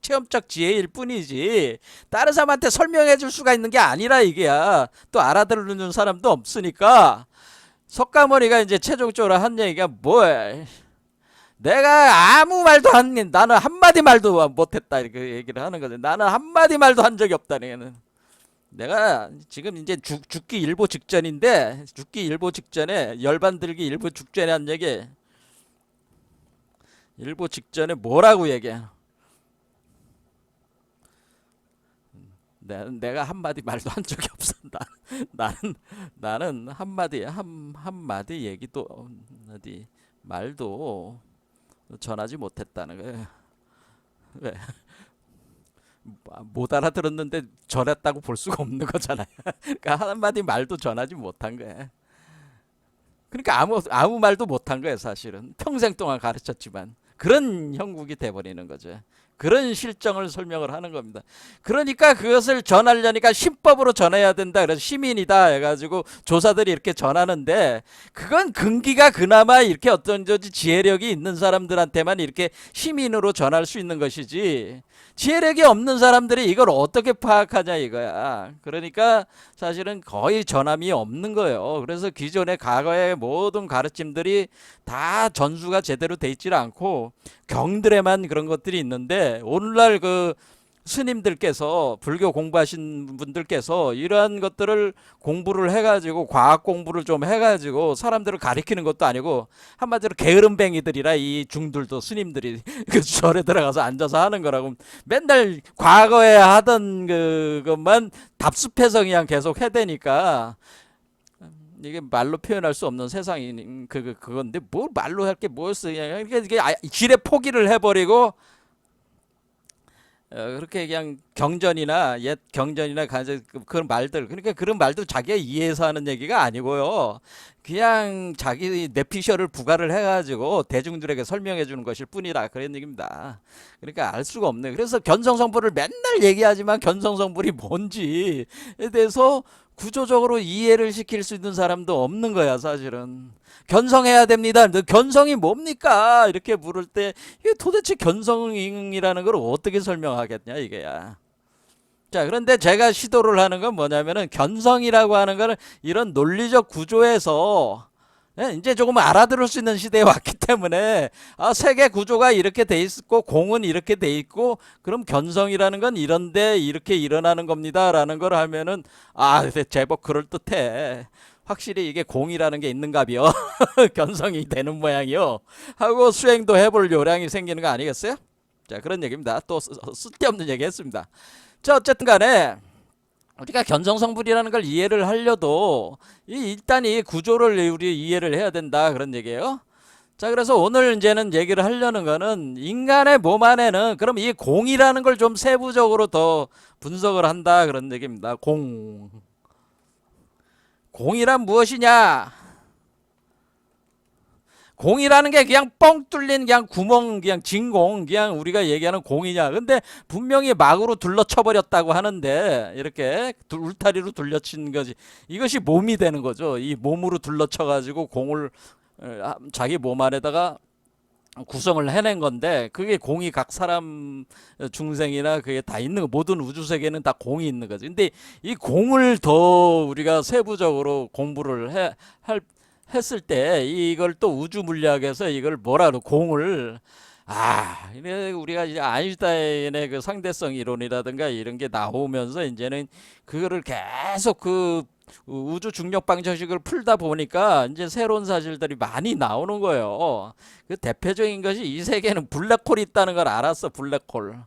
체험적 지혜일 뿐이지 다른 사람한테 설명해 줄 수가 있는 게 아니라 이게야. 또 알아들는 사람도 없으니까 석가모니가 이제 최종적으로 한 얘기가 뭐야? 내가 아무 말도 나는 한마디 말도 못했다 이렇게 얘기를 하는 거지. 나는 한마디 말도 한 적이 없다. 내가 지금 이제 죽기 일보 직전인데 죽기 일보 직전에 열반 들기 일보 직전에 한 얘기 일보 직전에 뭐라고 얘기해? 내가 한마디 말도 한 적이 없어. 나는 한마디 얘기도 어디 말도 전하지 못했다는 거예요. 왜? 못 알아들었는데 전했다고 볼 수가 없는 거잖아요. 그러니까 한마디 말도 전하지 못한 거예요. 그러니까 아무 말도 못한 거예요, 사실은. 평생 동안 가르쳤지만 그런 형국이 돼버리는 거죠. 그런 실정을 설명을 하는 겁니다. 그러니까 그것을 전하려니까 신법으로 전해야 된다. 그래서 시민이다 해가지고 조사들이 이렇게 전하는데 그건 근기가 그나마 이렇게 어떤 지혜력이 있는 사람들한테만 이렇게 시민으로 전할 수 있는 것이지 지혜력이 없는 사람들이 이걸 어떻게 파악하냐 이거야. 그러니까 사실은 거의 전함이 없는 거예요. 그래서 기존의 과거의 모든 가르침들이 다 전수가 제대로 돼 있지 않고 경들에만 그런 것들이 있는데 오늘날 그 스님들께서 불교 공부하신 분들께서 이러한 것들을 공부를 해가지고 과학 공부를 좀 해가지고 사람들을 가리키는 것도 아니고 한마디로 게으름뱅이들이라 이 중들도 스님들이 그 절에 들어가서 앉아서 하는 거라고 맨날 과거에 하던 그것만 답습해서 그냥 계속 해대니까 이게 말로 표현할 수 없는 세상이 그건데 뭐 말로 할 게 뭐였어? 그냥 이게 지레 포기를 해버리고 그렇게 그냥 경전이나 옛 경전이나 그런 말들, 그러니까 그런 말도 자기가 이해해서 하는 얘기가 아니고요. 그냥 자기 뇌피셜을 부과를 해가지고 대중들에게 설명해 주는 것일 뿐이라 그런 얘기입니다. 그러니까 알 수가 없네. 그래서 견성성불을 맨날 얘기하지만 견성성불이 뭔지에 대해서 구조적으로 이해를 시킬 수 있는 사람도 없는 거야, 사실은. 견성해야 됩니다. 견성이 뭡니까? 이렇게 물을 때 이게 도대체 견성이라는 걸 어떻게 설명하겠냐 이게야. 자, 그런데 제가 시도를 하는 건 뭐냐면은 견성이라고 하는 거는 이런 논리적 구조에서 이제 조금 알아들을 수 있는 시대에 왔기 때문에 세계 구조가 이렇게 돼 있고 공은 이렇게 돼 있고 그럼 견성이라는 건 이런데 이렇게 일어나는 겁니다라는 걸 하면은 제법 그럴듯해. 확실히 이게 공이라는 게 있는가비요. 견성이 되는 모양이요. 하고 수행도 해볼 요량이 생기는 거 아니겠어요? 자, 그런 얘기입니다. 또 쓸데없는 얘기 했습니다. 자, 어쨌든 간에 우리가 견성성불이라는 걸 이해를 하려도 일단 이 구조를 우리 이해를 해야 된다 그런 얘기예요. 자, 그래서 오늘 이제는 얘기를 하려는 거는 인간의 몸 안에는 그럼 이 공이라는 걸 좀 세부적으로 더 분석을 한다 그런 얘기입니다. 공이란 무엇이냐? 공이라는 게 그냥 뻥 뚫린 그냥 구멍, 그냥 진공, 그냥 우리가 얘기하는 공이냐? 근데 분명히 막으로 둘러쳐 버렸다고 하는데 이렇게 울타리로 둘러친 거지. 이것이 몸이 되는 거죠. 이 몸으로 둘러쳐 가지고 공을 자기 몸 안에다가 구성을 해낸 건데 그게 공이 각 사람 중생이나 그게 다 있는 거, 모든 우주 세계는 다 공이 있는 거지. 근데 이 공을 더 우리가 세부적으로 공부를 했을 때 이걸 또 우주 물리학에서 이걸 뭐라 그러 공을 이래 우리가 이제 아인슈타인의 그 상대성 이론이라든가 이런 게 나오면서 이제는 그거를 계속 그 우주 중력 방정식을 풀다 보니까 이제 새로운 사실들이 많이 나오는 거예요. 그 대표적인 것이 이 세계에는 블랙홀이 있다는 걸 알았어. 블랙홀.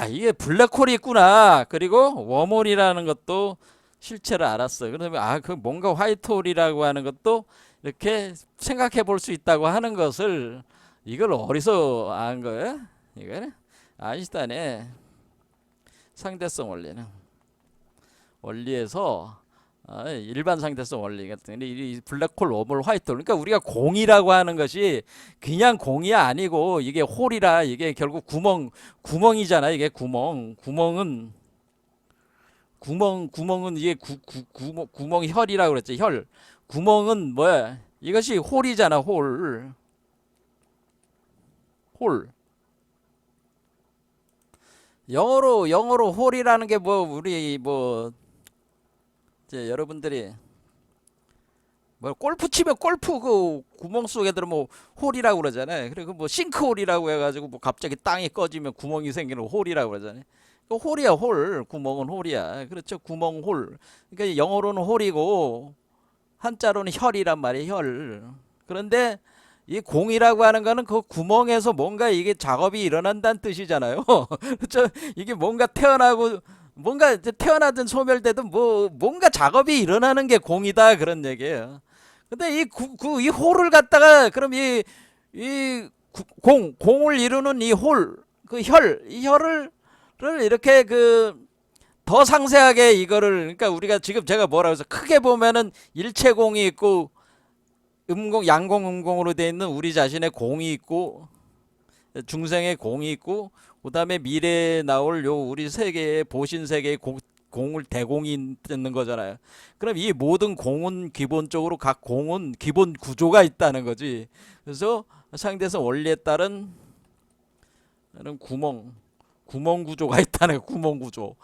이게 블랙홀이 있구나. 그리고 웜홀이라는 것도 실체를 알았어. 그러면 그 뭔가 화이트홀이라고 하는 것도 이렇게 생각해 볼 수 있다고 하는 것을 이걸 어디서 안 거야? 이거는 아인슈타인의 상대성 원리에서 일반 상대성 원리 같은 이 블랙홀, 웜홀, 화이트홀. 그러니까 우리가 공이라고 하는 것이 그냥 공이 아니고 이게 홀이라 이게 결국 구멍이잖아. 이게 구멍은 이게 구멍 혈이라고 그랬지. 혈. 구멍은 뭐야? 이것이 홀이잖아. 홀. 영어로 홀이라는 게 뭐 우리 뭐 이제 여러분들이 뭐 골프 치면 골프 그 구멍 속에 들어뭐 홀이라고 그러잖아요. 그리고 뭐 싱크홀이라고 해가지고 뭐 갑자기 땅이 꺼지면 구멍이 생기는 홀이라고 그러잖아요. 그 홀이야 홀. 구멍은 홀이야. 그렇죠. 구멍 홀. 그러니까 영어로는 홀이고 한자로는 혈이란 말이에요. 혈. 그런데 이 공이라고 하는 거는 그 구멍에서 뭔가 이게 작업이 일어난다는 뜻이잖아요. 그렇죠? 이게 뭔가 태어나든 소멸되든 뭔가 작업이 일어나는 게 공이다 그런 얘기예요. 근데 이 홀을 갖다가 그럼 공을 이루는 이 홀, 이 혈을 이렇게 더 상세하게 이거를 그러니까 우리가 지금 제가 뭐라고 해서 크게 보면은 일체공이 있고 양공, 음공으로 되어 있는 우리 자신의 공이 있고 중생의 공이 있고 그다음에 미래에 나올 우리 세계의 보신 세계의 공을 대공이 있는 거잖아요. 그럼 이 모든 공은 기본적으로 각 공은 기본 구조가 있다는 거지. 그래서 상대성 원리에 따른 구멍 구조가 있다는 구멍 구조.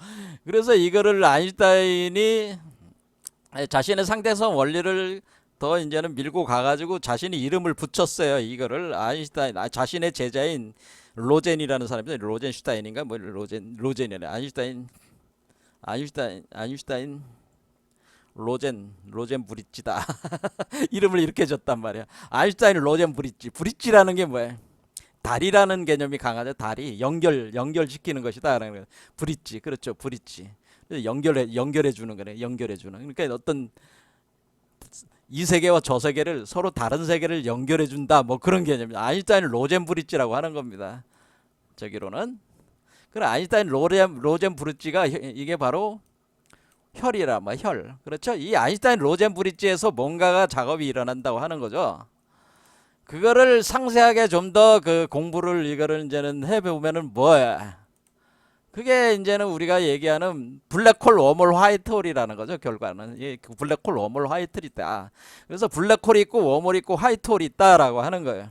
그래서 이거를 아인슈타인이 자신의 상대성 원리를 더 이제는 밀고 가가지고 자신이 이름을 붙였어요. 이거를 아인슈타인 자신의 제자인 로젠이라는 사람입니다. 로젠슈타인인가 뭐 로젠이네. 아인슈타인 로젠 브릿지다. 이름을 이렇게 줬단 말이야. 아인슈타인 로젠 브릿지라는 게 뭐야? 다리라는 개념이 강하죠. 다리 연결시키는 것이다라는 거. 브릿지 그렇죠. 브릿지 연결해 주는 거네. 연결해 주는. 그러니까 어떤 이 세계와 저 세계를 서로 다른 세계를 연결해 준다 뭐 그런 개념입니다. 아인슈타인 로젠 브릿지라고 하는 겁니다. 저기로는. 그럼 아인슈타인 로젠 브릿지가 이게 바로 혈이라 뭐 혈. 그렇죠? 이 아인슈타인 로젠 브릿지에서 뭔가가 작업이 일어난다고 하는 거죠. 그거를 상세하게 좀 더 그 공부를 이거를 이제는 해 보면은 뭐야? 그게 이제는 우리가 얘기하는 블랙홀 웜홀 화이트홀이라는 거죠. 결과는 이 블랙홀 웜홀 화이트홀이 있다. 그래서 블랙홀이 있고 웜홀이 있고 화이트홀이 있다라고 하는 거예요.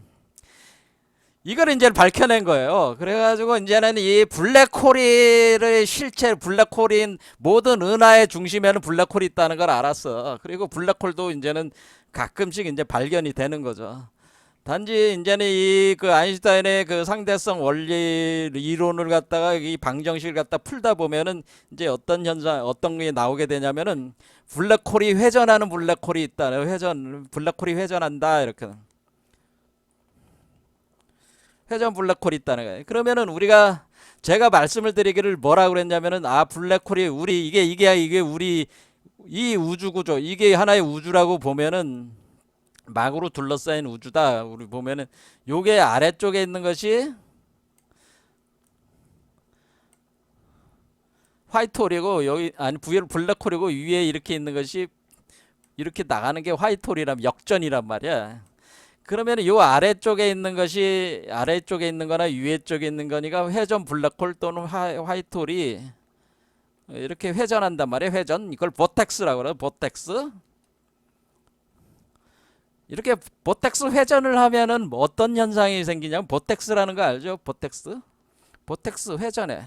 이걸 이제 밝혀낸 거예요. 그래가지고 이제는 이 블랙홀의 실체, 블랙홀인 모든 은하의 중심에는 블랙홀이 있다는 걸 알았어. 그리고 블랙홀도 이제는 가끔씩 이제 발견이 되는 거죠. 단지 이제는 이 그 아인슈타인의 그 상대성 원리 이론을 갖다가 이 방정식을 갖다 풀다 보면은 이제 어떤 현상, 어떤 게 나오게 되냐면은 블랙홀이 회전하는 블랙홀이 있다. 블랙홀이 회전한다. 이렇게. 회전 블랙홀이 있다는 거예요. 그러면은 우리가 제가 말씀을 드리기를 뭐라 그랬냐면은 블랙홀이 우리 이게 우리 이 우주 구조 이게 하나의 우주라고 보면은 막으로 둘러싸인 우주다. 우리 보면은 요게 아래쪽에 있는 것이 화이트홀이고 여기 아니 블랙홀이고 위에 이렇게 있는 것이 이렇게 나가는 게 화이트홀이란 역전이란 말이야. 그러면 요 아래쪽에 있는 것이 아래쪽에 있는 거나 위에 쪽에 있는 거니까 회전 블랙홀 또는 화이트홀이 이렇게 회전한단 말이에요. 회전. 이걸 보텍스라고 그래요. 보텍스. 이렇게 보텍스 회전을 하면은 뭐 어떤 현상이 생기냐면 보텍스라는 거 알죠? 보텍스. 보텍스 회전해.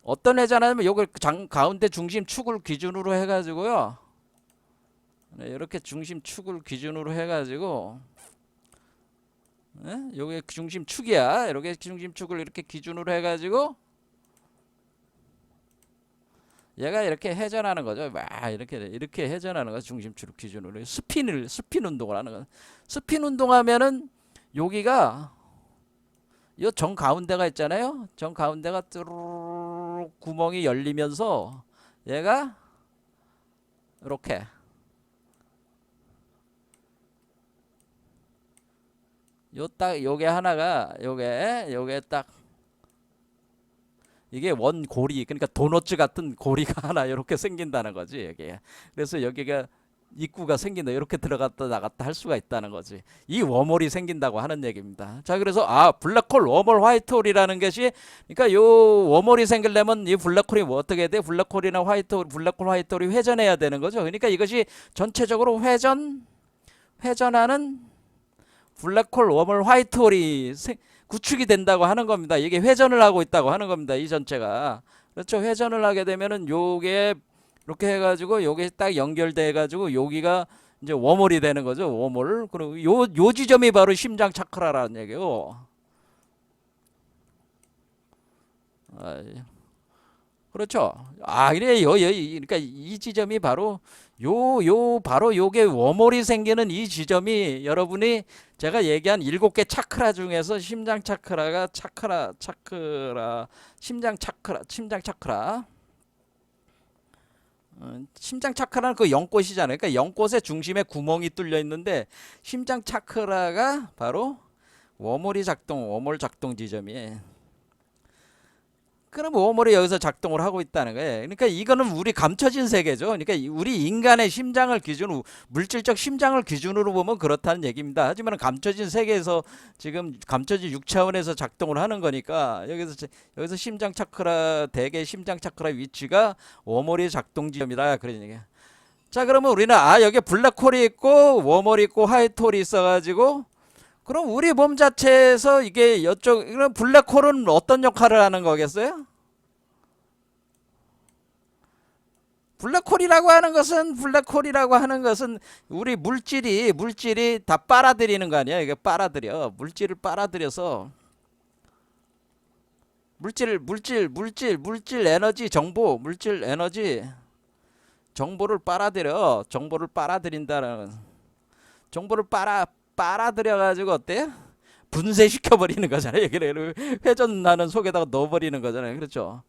어떤 회전하면 요걸 가운데 중심 축을 기준으로 해 가지고요. 네, 이렇게 중심 축을 기준으로 해가지고 요게 중심 축이야. 이렇게 중심 축을 이렇게 기준으로 해가지고 얘가 이렇게 회전하는 거죠. 막 이렇게 회전하는 거 중심 축을 기준으로 스핀 운동을 하는 거. 스핀 운동하면은 여기가 요 정 가운데가 있잖아요. 정 가운데가 뚜루룩 구멍이 열리면서 얘가 이렇게 요게 하나가 요게 딱 이게 원고리 그러니까 도너츠 같은 고리가 하나 이렇게 생긴다는 거지 여기에. 그래서 여기가 입구가 생긴다. 이렇게 들어갔다 나갔다 할 수가 있다는 거지. 이 웜홀이 생긴다고 하는 얘기입니다. 자, 그래서 블랙홀 웜홀 화이트홀이라는 것이 그러니까 요 웜홀이 생기려면 이 블랙홀이 뭐 어떻게 돼? 블랙홀이나 화이트홀, 블랙홀 화이트홀이 회전해야 되는 거죠. 그러니까 이것이 전체적으로 회전하는 블랙홀 웜홀 화이트홀이 구축이 된다고 하는 겁니다. 이게 회전을 하고 있다고 하는 겁니다. 이 전체가. 그렇죠. 회전을 하게 되면은 요게 이렇게 해가지고 요게 딱 연결돼 가지고 여기가 이제 웜홀이 되는 거죠. 웜홀. 그리고 요 지점이 바로 심장 차크라라는 얘기예요. 그렇죠. 그래요. 그러니까 이 지점이 바로 바로 요게 웜홀이 생기는 이 지점이 여러분이 제가 얘기한 7개 차크라 중에서 심장 차크라가 심장 차크라. 심장 차크라는 그 연꽃이잖아요. 그러니까 연꽃의 중심에 구멍이 뚫려 있는데 심장 차크라가 바로 웜홀 작동 지점이에요. 그럼 웜홀이 여기서 작동을 하고 있다는 거예요. 그러니까 이거는 우리 감춰진 세계죠. 그러니까 우리 인간의 심장을 기준으로 물질적 심장을 기준으로 보면 그렇다는 얘기입니다. 하지만 감춰진 세계에서 지금 감춰진 6차원에서 작동을 하는 거니까 여기서 심장 차크라 대개 심장 차크라 위치가 웜홀이 작동 지점이다 그런 얘기야. 자, 그러면 우리는 여기 블랙홀이 있고 웜홀이 있고 화이트홀이 있어가지고 그럼 우리 몸 자체에서 이게 그럼 블랙홀은 어떤 역할을 하는 거겠어요? 블랙홀이라고 하는 것은 우리 물질이 다 빨아들이는 거 아니야? 이게 물질을 빨아들여서 물질 에너지 정보를 빨아들인다는 정보를 빨아들여 가지고 어때요? 분쇄시켜 버리는 거잖아요. 회전하는 속에다가 넣어 버리는 거잖아요. 그렇죠?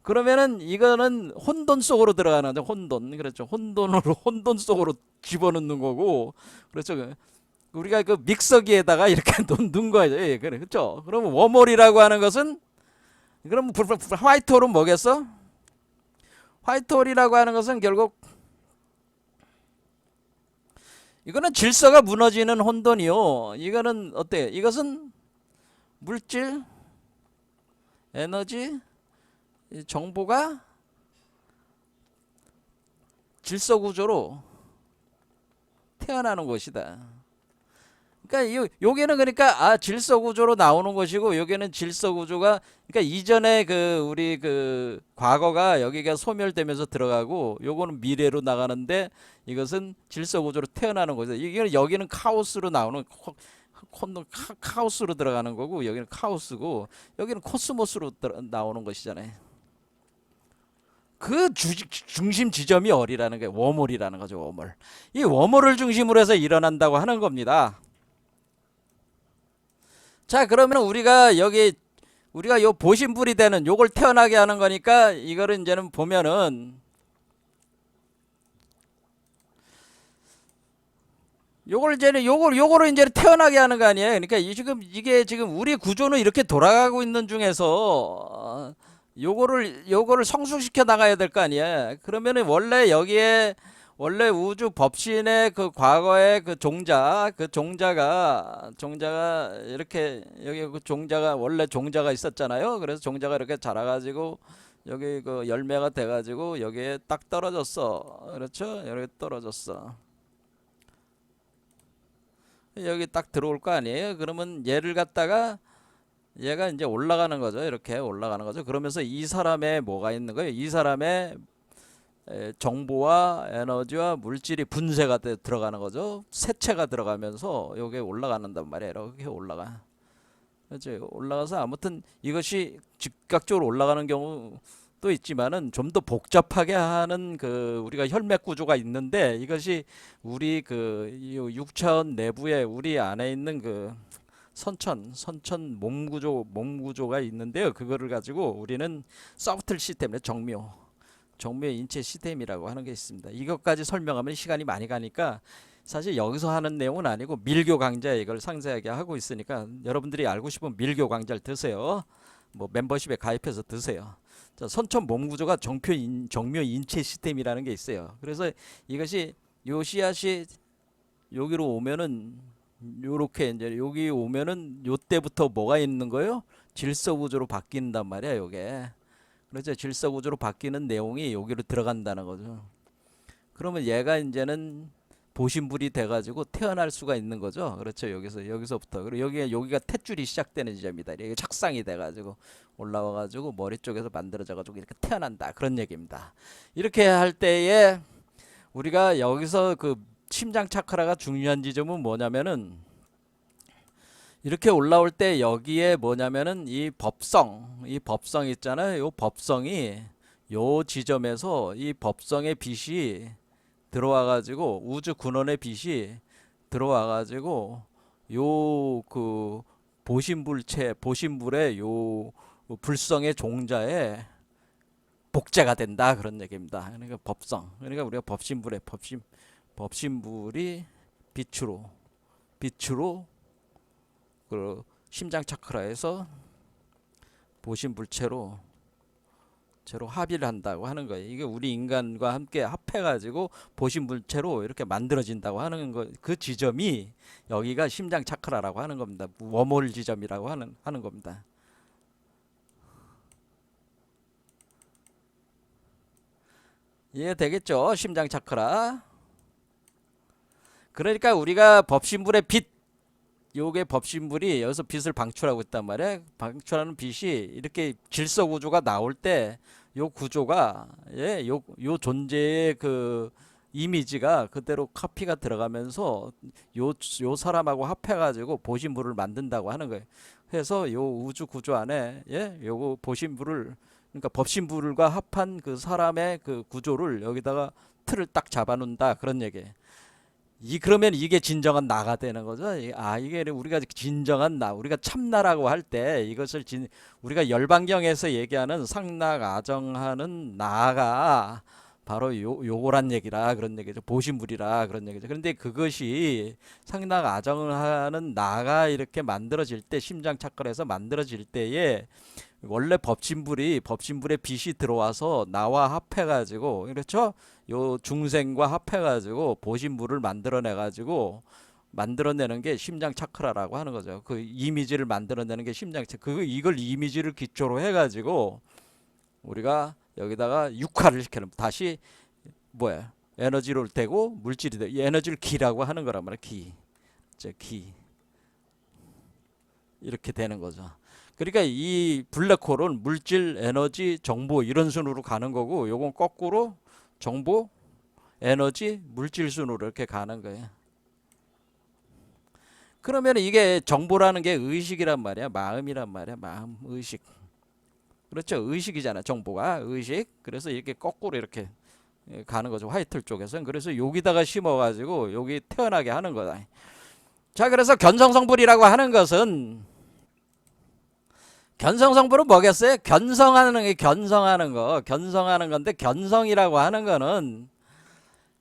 그러면은 이거는 혼돈 속으로 들어가는 거죠. 혼돈. 그렇죠. 혼돈으로 혼돈 속으로 집어넣는 거고. 그렇죠. 우리가 그 믹서기에다가 이렇게 넣는 거예요. 예, 그래. 그렇죠. 그러면 워몰이라고 하는 것은 그럼 화이트홀은 뭐겠어? 화이트홀이라고 하는 것은 결국 이거는 질서가 무너지는 혼돈이요. 이거는 어때? 이것은 물질, 에너지, 정보가 질서 구조로 태어나는 것이다. 그러니까 요게는 그러니까 질서 구조로 나오는 것이고 요게는 질서 구조가 그러니까 이전에 그 우리 그 과거가 여기가 소멸되면서 들어가고 요거는 미래로 나가는데 이것은 질서 구조로 태어나는 거죠. 이게 여기는 카오스로 나오는 카오스로 들어가는 거고 여기는 카오스고 여기는 코스모스로 나오는 것이잖아요. 그 중심 지점이 어디라는 게 워몰이라는 거죠. 워몰. 이 워몰을 중심으로 해서 일어난다고 하는 겁니다. 자, 그러면 우리가 요 보신불이 되는 요걸 태어나게 하는 거니까 이거를 이제는 보면은 요거를 이제 태어나게 하는 거 아니에요. 그러니까 이게 지금 우리 구조는 이렇게 돌아가고 있는 중에서 요거를 성숙시켜 나가야 될 거 아니에요. 그러면은 원래 우주 법신의 그 과거의 그 종자가 이렇게 여기 그 종자가 원래 종자가 있었잖아요. 그래서 종자가 이렇게 자라가지고 여기 그 열매가 돼가지고 여기에 딱 떨어졌어. 그렇죠? 여기 떨어졌어. 여기 딱 들어올 거 아니에요. 그러면 얘를 갖다가 얘가 이제 올라가는 거죠. 이렇게 올라가는 거죠. 그러면서 이 사람의 뭐가 있는 거예요? 이 사람의 정보와 에너지와 물질이 분쇄가 들어가는 거죠. 세체가 들어가면서 여기에 올라가는단 말이에요. 이렇게 올라가. 그렇죠. 올라가서 아무튼 이것이 즉각적으로 올라가는 경우도 있지만은 좀 더 복잡하게 하는 그 우리가 혈맥 구조가 있는데 이것이 우리 그 육체원 내부에 우리 안에 있는 그 선천 몸 구조가 있는데요. 그거를 가지고 우리는 소프트 시스템의 정묘 인체 시스템이라고 하는 게 있습니다. 이것까지 설명하면 시간이 많이 가니까 사실 여기서 하는 내용은 아니고 밀교 강좌에 이걸 상세하게 하고 있으니까 여러분들이 알고 싶으면 밀교 강좌를 드세요. 뭐 멤버십에 가입해서 드세요. 자, 선천 몸 구조가 정묘 인체 시스템이라는 게 있어요. 그래서 이것이 요 씨앗이 여기로 오면은 요렇게 이제 여기 오면은 요때부터 뭐가 있는 거예요? 질서 구조로 바뀐단 말이야, 요게. 그렇죠. 질서 구조로 바뀌는 내용이 여기로 들어간다는 거죠. 그러면 얘가 이제는 보신불이 돼가지고 태어날 수가 있는 거죠. 그렇죠. 여기서부터. 그리고 여기가 탯줄이 시작되는 지점이다. 이게 착상이 돼가지고 올라와가지고 머리 쪽에서 만들어져가지고 이렇게 태어난다. 그런 얘기입니다. 이렇게 할 때에 우리가 여기서 그 심장 차크라가 중요한 지점은 뭐냐면은 이렇게 올라올 때 여기에 뭐냐면은 이 법성 있잖아요. 이 법성이 요 지점에서 이 법성의 빛이 들어와 가지고 우주 근원의 빛이 들어와 가지고 요 그 보신불의 요 불성의 종자에 복제가 된다 그런 얘기입니다. 그러니까 법성. 그러니까 우리가 법신불이 빛으로 그 심장 차크라에서 보신불체로 합의를 한다고 하는 거예요. 이게 우리 인간과 함께 합해가지고 보신불체로 이렇게 만들어진다고 하는 거, 그 지점이 여기가 심장 차크라라고 하는 겁니다. 워몰 지점이라고 하는 겁니다. 이해되겠죠? 심장 차크라. 그러니까 우리가 법신불의 빛 요게 법신불이 여기서 빛을 방출하고 있단 말이에요. 방출하는 빛이 이렇게 질서 구조가 나올 때 요 구조가 요 존재의 그 이미지가 그대로 카피가 들어가면서 요 사람하고 합해가지고 보신불을 만든다고 하는 거예요. 그래서 요 우주 구조 안에 요거 보신불을 그러니까 법신불과 합한 그 사람의 그 구조를 여기다가 틀을 딱 잡아놓는다 그런 얘기예요. 그러면 이게 진정한 나가 되는 거죠. 이게 우리가 진정한 나, 우리가 참나라고 할 때 이것을 우리가 열반경에서 얘기하는 상락 아정하는 나가 바로 요거란 얘기라 그런 얘기죠. 보신불이라 그런 얘기죠. 그런데 그것이 상락 아정하는 나가 이렇게 만들어질 때, 심장 차크라에서 만들어질 때에 원래 법신불의 빛이 들어와서 나와 합해가지고, 그렇죠? 요 중생과 합해가지고 보신불을 만들어내는 게 심장 차크라라고 하는 거죠. 그 이미지를 만들어내는 게 심장 차크라. 이걸 이미지를 기초로 해가지고 우리가 여기다가 육화를 시켜놓으면 다시 뭐야? 에너지를 되고 물질이 되고, 이 에너지를 기라고 하는 거란 말이야. 기. 이렇게 되는 거죠. 그러니까 이 블랙홀은 물질, 에너지, 정보 이런 순으로 가는 거고, 요건 거꾸로 정보, 에너지, 물질 순으로 이렇게 가는 거예요. 그러면 이게 정보라는 게 의식이란 말이야. 마음이란 말이야. 마음, 의식. 그렇죠. 의식이잖아. 정보가 의식. 그래서 이렇게 거꾸로 이렇게 가는 거죠. 화이틀 쪽에서는. 그래서 여기다가 심어가지고 여기 태어나게 하는 거다. 자, 그래서 견성성불이라고 하는 것은, 견성성불은 뭐겠어요? 견성하는 건데, 견성이라고 하는 거는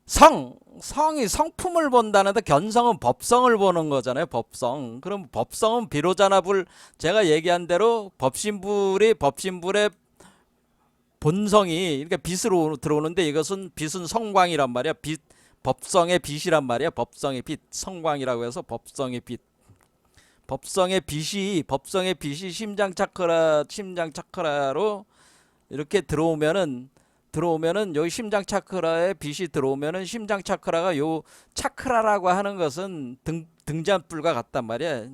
성이 성품을 본다는데, 견성은 법성을 보는 거잖아요. 법성. 그럼 법성은 비로자나불, 제가 얘기한 대로 법신불의 본성이 이렇게 빛으로 들어오는데, 이것은 빛은 성광이란 말이야. 법성의 빛이란 말이야. 법성의 빛, 성광이라고 해서 법성의 빛. 법성의 빛이 심장 차크라로 이렇게 들어오면은 여기 심장 차크라에 빛이 들어오면은, 심장 차크라가, 요 차크라라고 하는 것은 등잔불과 같단 말이야.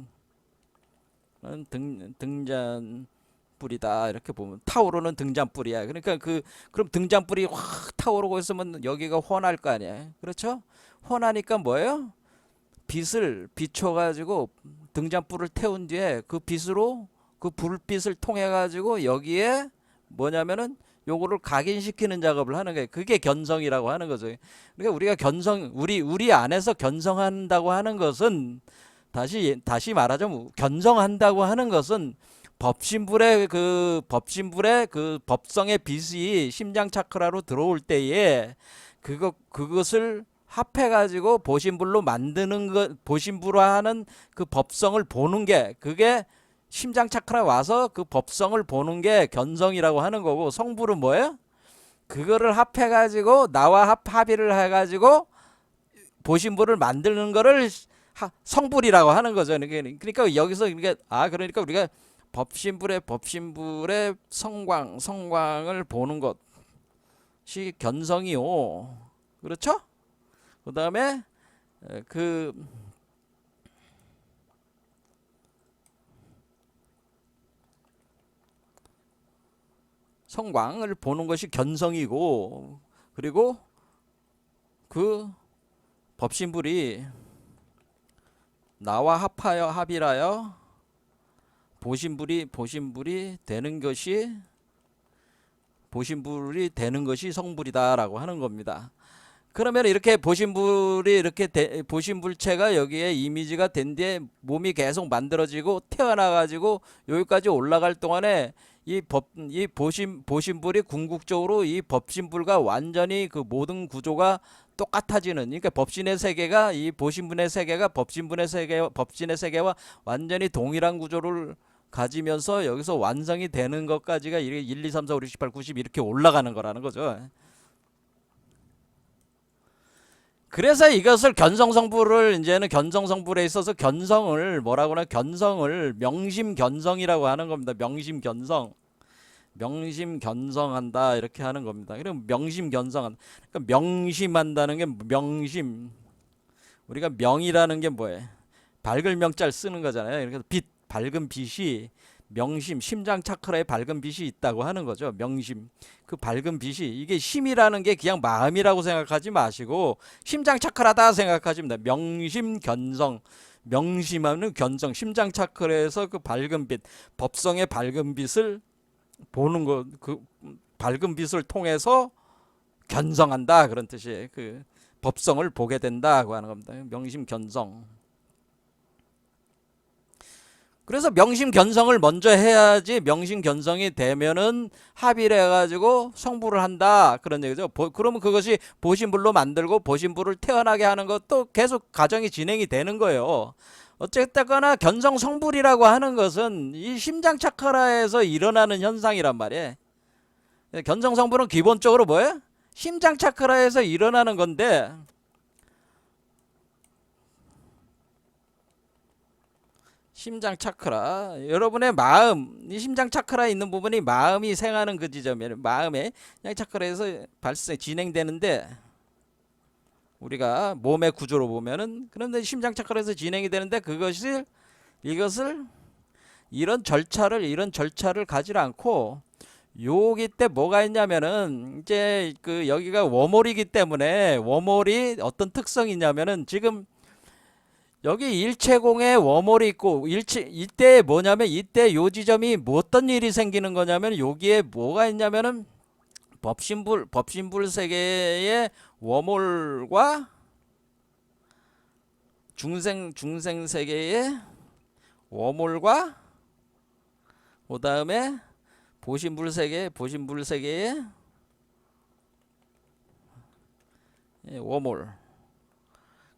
등잔불이다 이렇게 보면, 타오르는 등잔불이야. 그러니까 그럼 등잔불이 확 타오르고 있으면 여기가 훤할 거 아니야. 그렇죠? 훤하니까 뭐예요? 빛을 비춰가지고 등잔불을 태운 뒤에 그 빛으로, 그 불빛을 통해 가지고 여기에 뭐냐면은 요거를 각인시키는 작업을 하는 거예요. 그게 견성이라고 하는 거죠. 그러니까 우리 안에서 견성한다고 하는 것은, 다시 말하자면 견성한다고 하는 것은 법신불의 그 법성의 빛이 심장 차크라로 들어올 때에 그것을 합해가지고 보신불로 만드는 것, 보신불화하는 그 법성을 보는 게, 그게 심장 차크라 와서 그 법성을 보는 게 견성이라고 하는 거고, 성불은 뭐예요? 그거를 합해가지고 나와 합의를 해가지고 보신불을 만드는 거를 성불이라고 하는 거죠. 그러니까 여기서 그러니까 우리가 법신불의 성광을 보는 것이 견성이요. 그렇죠? 그 다음에 그 성광을 보는 것이 견성이고, 그리고 그 법신불이 나와 합의하여 보신불이 되는 것이 성불이다라고 하는 겁니다. 그러면 이렇게 보신불체가 여기에 이미지가 된 뒤에 몸이 계속 만들어지고 태어나가지고 여기까지 올라갈 동안에 이 보신불이 궁극적으로 이 법신불과 완전히 그 모든 구조가 똑같아지는, 그러니까 법신의 세계가, 이 보신분의 세계가 법신의 세계와 완전히 동일한 구조를 가지면서 여기서 완성이 되는 것까지가 1, 2, 3, 4, 5, 6, 7, 8, 90 이렇게 올라가는 거라는 거죠. 그래서 이것을 이제는 견성성불에 있어서 견성을 뭐라고 하나, 견성을 명심견성이라고 하는 겁니다. 명심견성한다 이렇게 하는 겁니다. 그럼 명심견성한다. 그러니까 명심한다는 게 우리가 명이라는 게 뭐예요? 밝을 명자를 쓰는 거잖아요. 그래서 밝은 빛이 심장 차크라에 밝은 빛이 있다고 하는 거죠. 그 밝은 빛이, 이게 심이라는 게 그냥 마음이라고 생각하지 마시고 심장 차크라다 생각하시면 됩니다. 명심하는 견성, 심장 차크라에서 그 밝은 빛, 법성의 밝은 빛을 보는 것, 그 밝은 빛을 통해서 견성한다 그런 뜻이에요. 그 법성을 보게 된다고 하는 겁니다. 명심견성. 그래서 명심견성을 먼저 해야지 명심견성이 되면은 합의를 해가지고 성불을 한다 그런 얘기죠. 그러면 그것이 보신불로 만들고 보신불을 태어나게 하는 것도 계속 과정이 진행이 되는 거예요. 어쨌거나 견성 성불이라고 하는 것은 이 심장 차크라에서 일어나는 현상이란 말이에요. 견성 성불은 기본적으로 뭐예요? 심장 차크라에서 일어나는 건데, 심장 차크라, 여러분의 마음, 이 심장 차크라에 있는 부분이 마음이 생하는 그 지점이에요. 마음의 심장 차크라에서 진행되는데, 우리가 몸의 구조로 보면은, 그런데 심장 차크라에서 진행이 되는데, 이것을 이런 절차를 가지 않고, 여기 때 뭐가 있냐면은 이제 그 여기가 워몰이기 때문에, 워몰이 어떤 특성이 있냐면은 지금 여기 일체공에 워몰이 있고, 이때 뭐냐면 이때 요 지점이 뭐 어떤 일이 생기는 거냐면, 여기에 뭐가 있냐면은 법신불 세계의 워몰과 중생 세계의 워몰과, 그 다음에 보신불 세계의 워몰.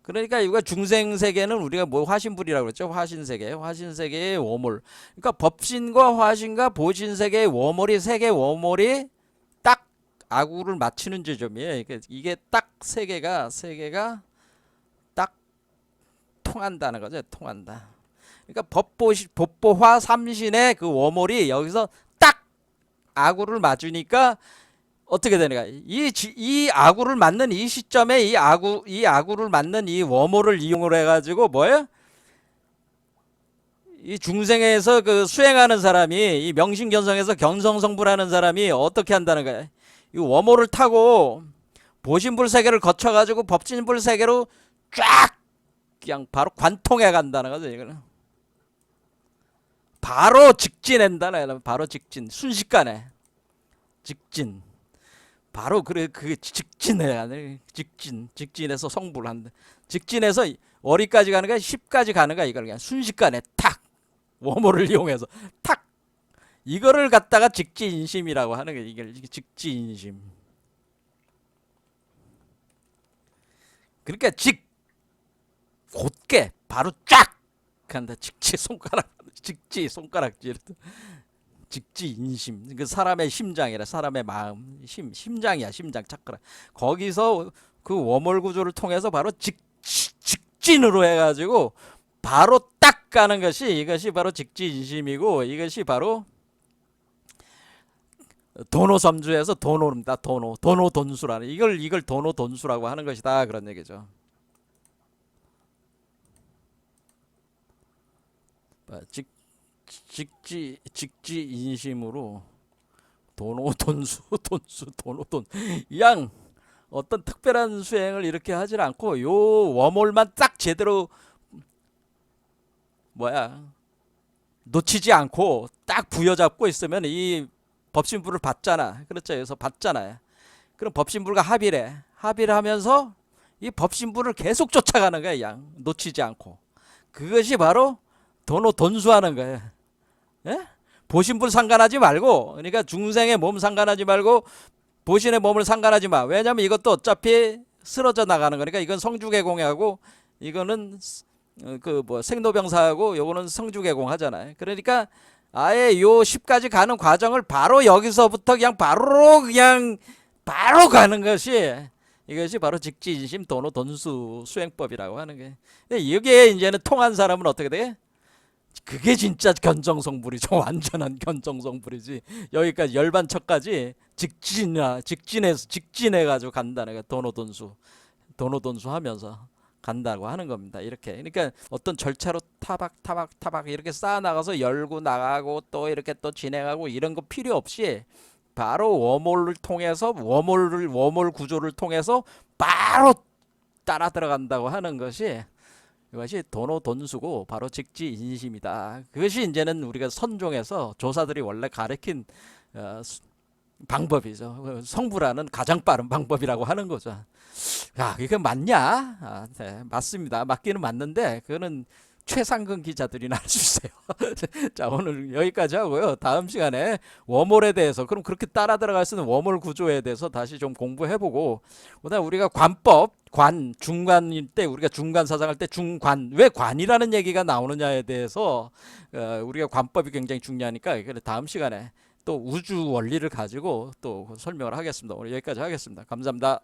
그러니까 이거 중생 세계는 우리가 뭐 화신불이라고 그랬죠. 화신세계의 워몰. 그러니까 법신과 화신과 보신 세계의 워몰이, 세계 워몰이 딱 아구를 맞추는 지점이에요. 이게 딱 세 개가 딱 통한다는 거죠. 통한다. 그러니까 법보화 삼신의 그 워몰이 여기서 딱 아구를 맞으니까 어떻게 되는가? 이 아구를 맞는 이 시점에 이 아구를 맞는 이 워몰을 이용을 해가지고 뭐예요? 이 중생에서 그 수행하는 사람이, 이 명심견성에서 견성성불하는 사람이 어떻게 한다는 거야? 이 워몰을 타고 보신불 세계를 거쳐가지고 법신불 세계로 쫙 그냥 바로 관통해 간다는 거죠. 이거는 바로 직진한다는 거야. 바로 직진, 순식간에 직진. 바로 그 직진해. 직진해서 성불을 한다. 직진해서 어디까지 가는 거야? 10까지 가는 거야. 이걸 그냥 순식간에 탁 워몰을 이용해서 탁, 이거를 갖다가 직지인심이라고 하는 거야. 이게 직지인심. 그러니까 곧게 바로 쫙 간다. 직지 손가락질. 직지인심. 그 사람의 심장이라, 사람의 마음, 심장이야. 심장 차크라. 거기서 그 워몰 구조를 통해서 바로 직진으로 해가지고 바로 딱 가는 것이, 이것이 바로 직지인심이고, 이것이 바로 도노섬주에서 도노입니다. 도노돈수라는, 이걸 도노돈수라고 하는 것이다, 그런 얘기죠. 직지인심으로 도노돈 양 어떤 특별한 수행을 이렇게 하질 않고, 요 워몰만 딱 제대로 놓치지 않고 딱 부여잡고 있으면 이 법신불을 받잖아. 그렇죠. 여기서 받잖아요. 그럼 법신불과 합의를 하면서 이 법신불을 계속 쫓아가는 거야. 양 놓치지 않고. 그것이 바로 도노돈수하는 거예요. 예? 보신불 상관하지 말고, 그러니까 중생의 몸 상관하지 말고 보신의 몸을 상관하지 마. 왜냐면 이것도 어차피 쓰러져 나가는 거니까. 이건 성주개공하고, 이거는 생로병사하고, 요거는 성주개공 하잖아요. 그러니까 아예 요 10까지 가는 과정을 바로 여기서부터 바로 가는 것이, 이것이 바로 직지인심 도노돈수 수행법이라고 하는 거예요. 여기에 이제는 통한 사람은 어떻게 돼? 그게 진짜 견정성불이죠. 완전한 견정성불이지. 여기까지 열반척까지 직진해가지고 간다는 거야. 도노돈수 하면서 간다고 하는 겁니다. 이렇게. 그러니까 어떤 절차로 타박 이렇게 쌓아나가서 열고 나가고 또 이렇게 또 진행하고 이런 거 필요 없이 바로 워몰을 통해서, 워몰 구조를 통해서 바로 따라 들어간다고 하는 것이, 이것이 도노돈수고 바로 직지인심이다. 그것이 이제는 우리가 선종에서 조사들이 원래 가르친 방법이죠. 성불하는 가장 빠른 방법이라고 하는 거죠. 야, 이게 맞냐? 아, 네, 맞습니다. 맞기는 맞는데 그거는 최상근 기자들이나 할 수 있어요. 자, 오늘 여기까지 하고요. 다음 시간에 웜홀에 대해서 그럼 그렇게 따라 들어갈 수 있는 웜홀 구조에 대해서 다시 좀 공부해보고 그다음 우리가 관법 관 중간일 때 우리가 중간 사상할 때 중관 왜 관이라는 얘기가 나오느냐에 대해서 우리가 관법이 굉장히 중요하니까 그래 다음 시간에 또 우주 원리를 가지고 또 설명을 하겠습니다. 오늘 여기까지 하겠습니다. 감사합니다.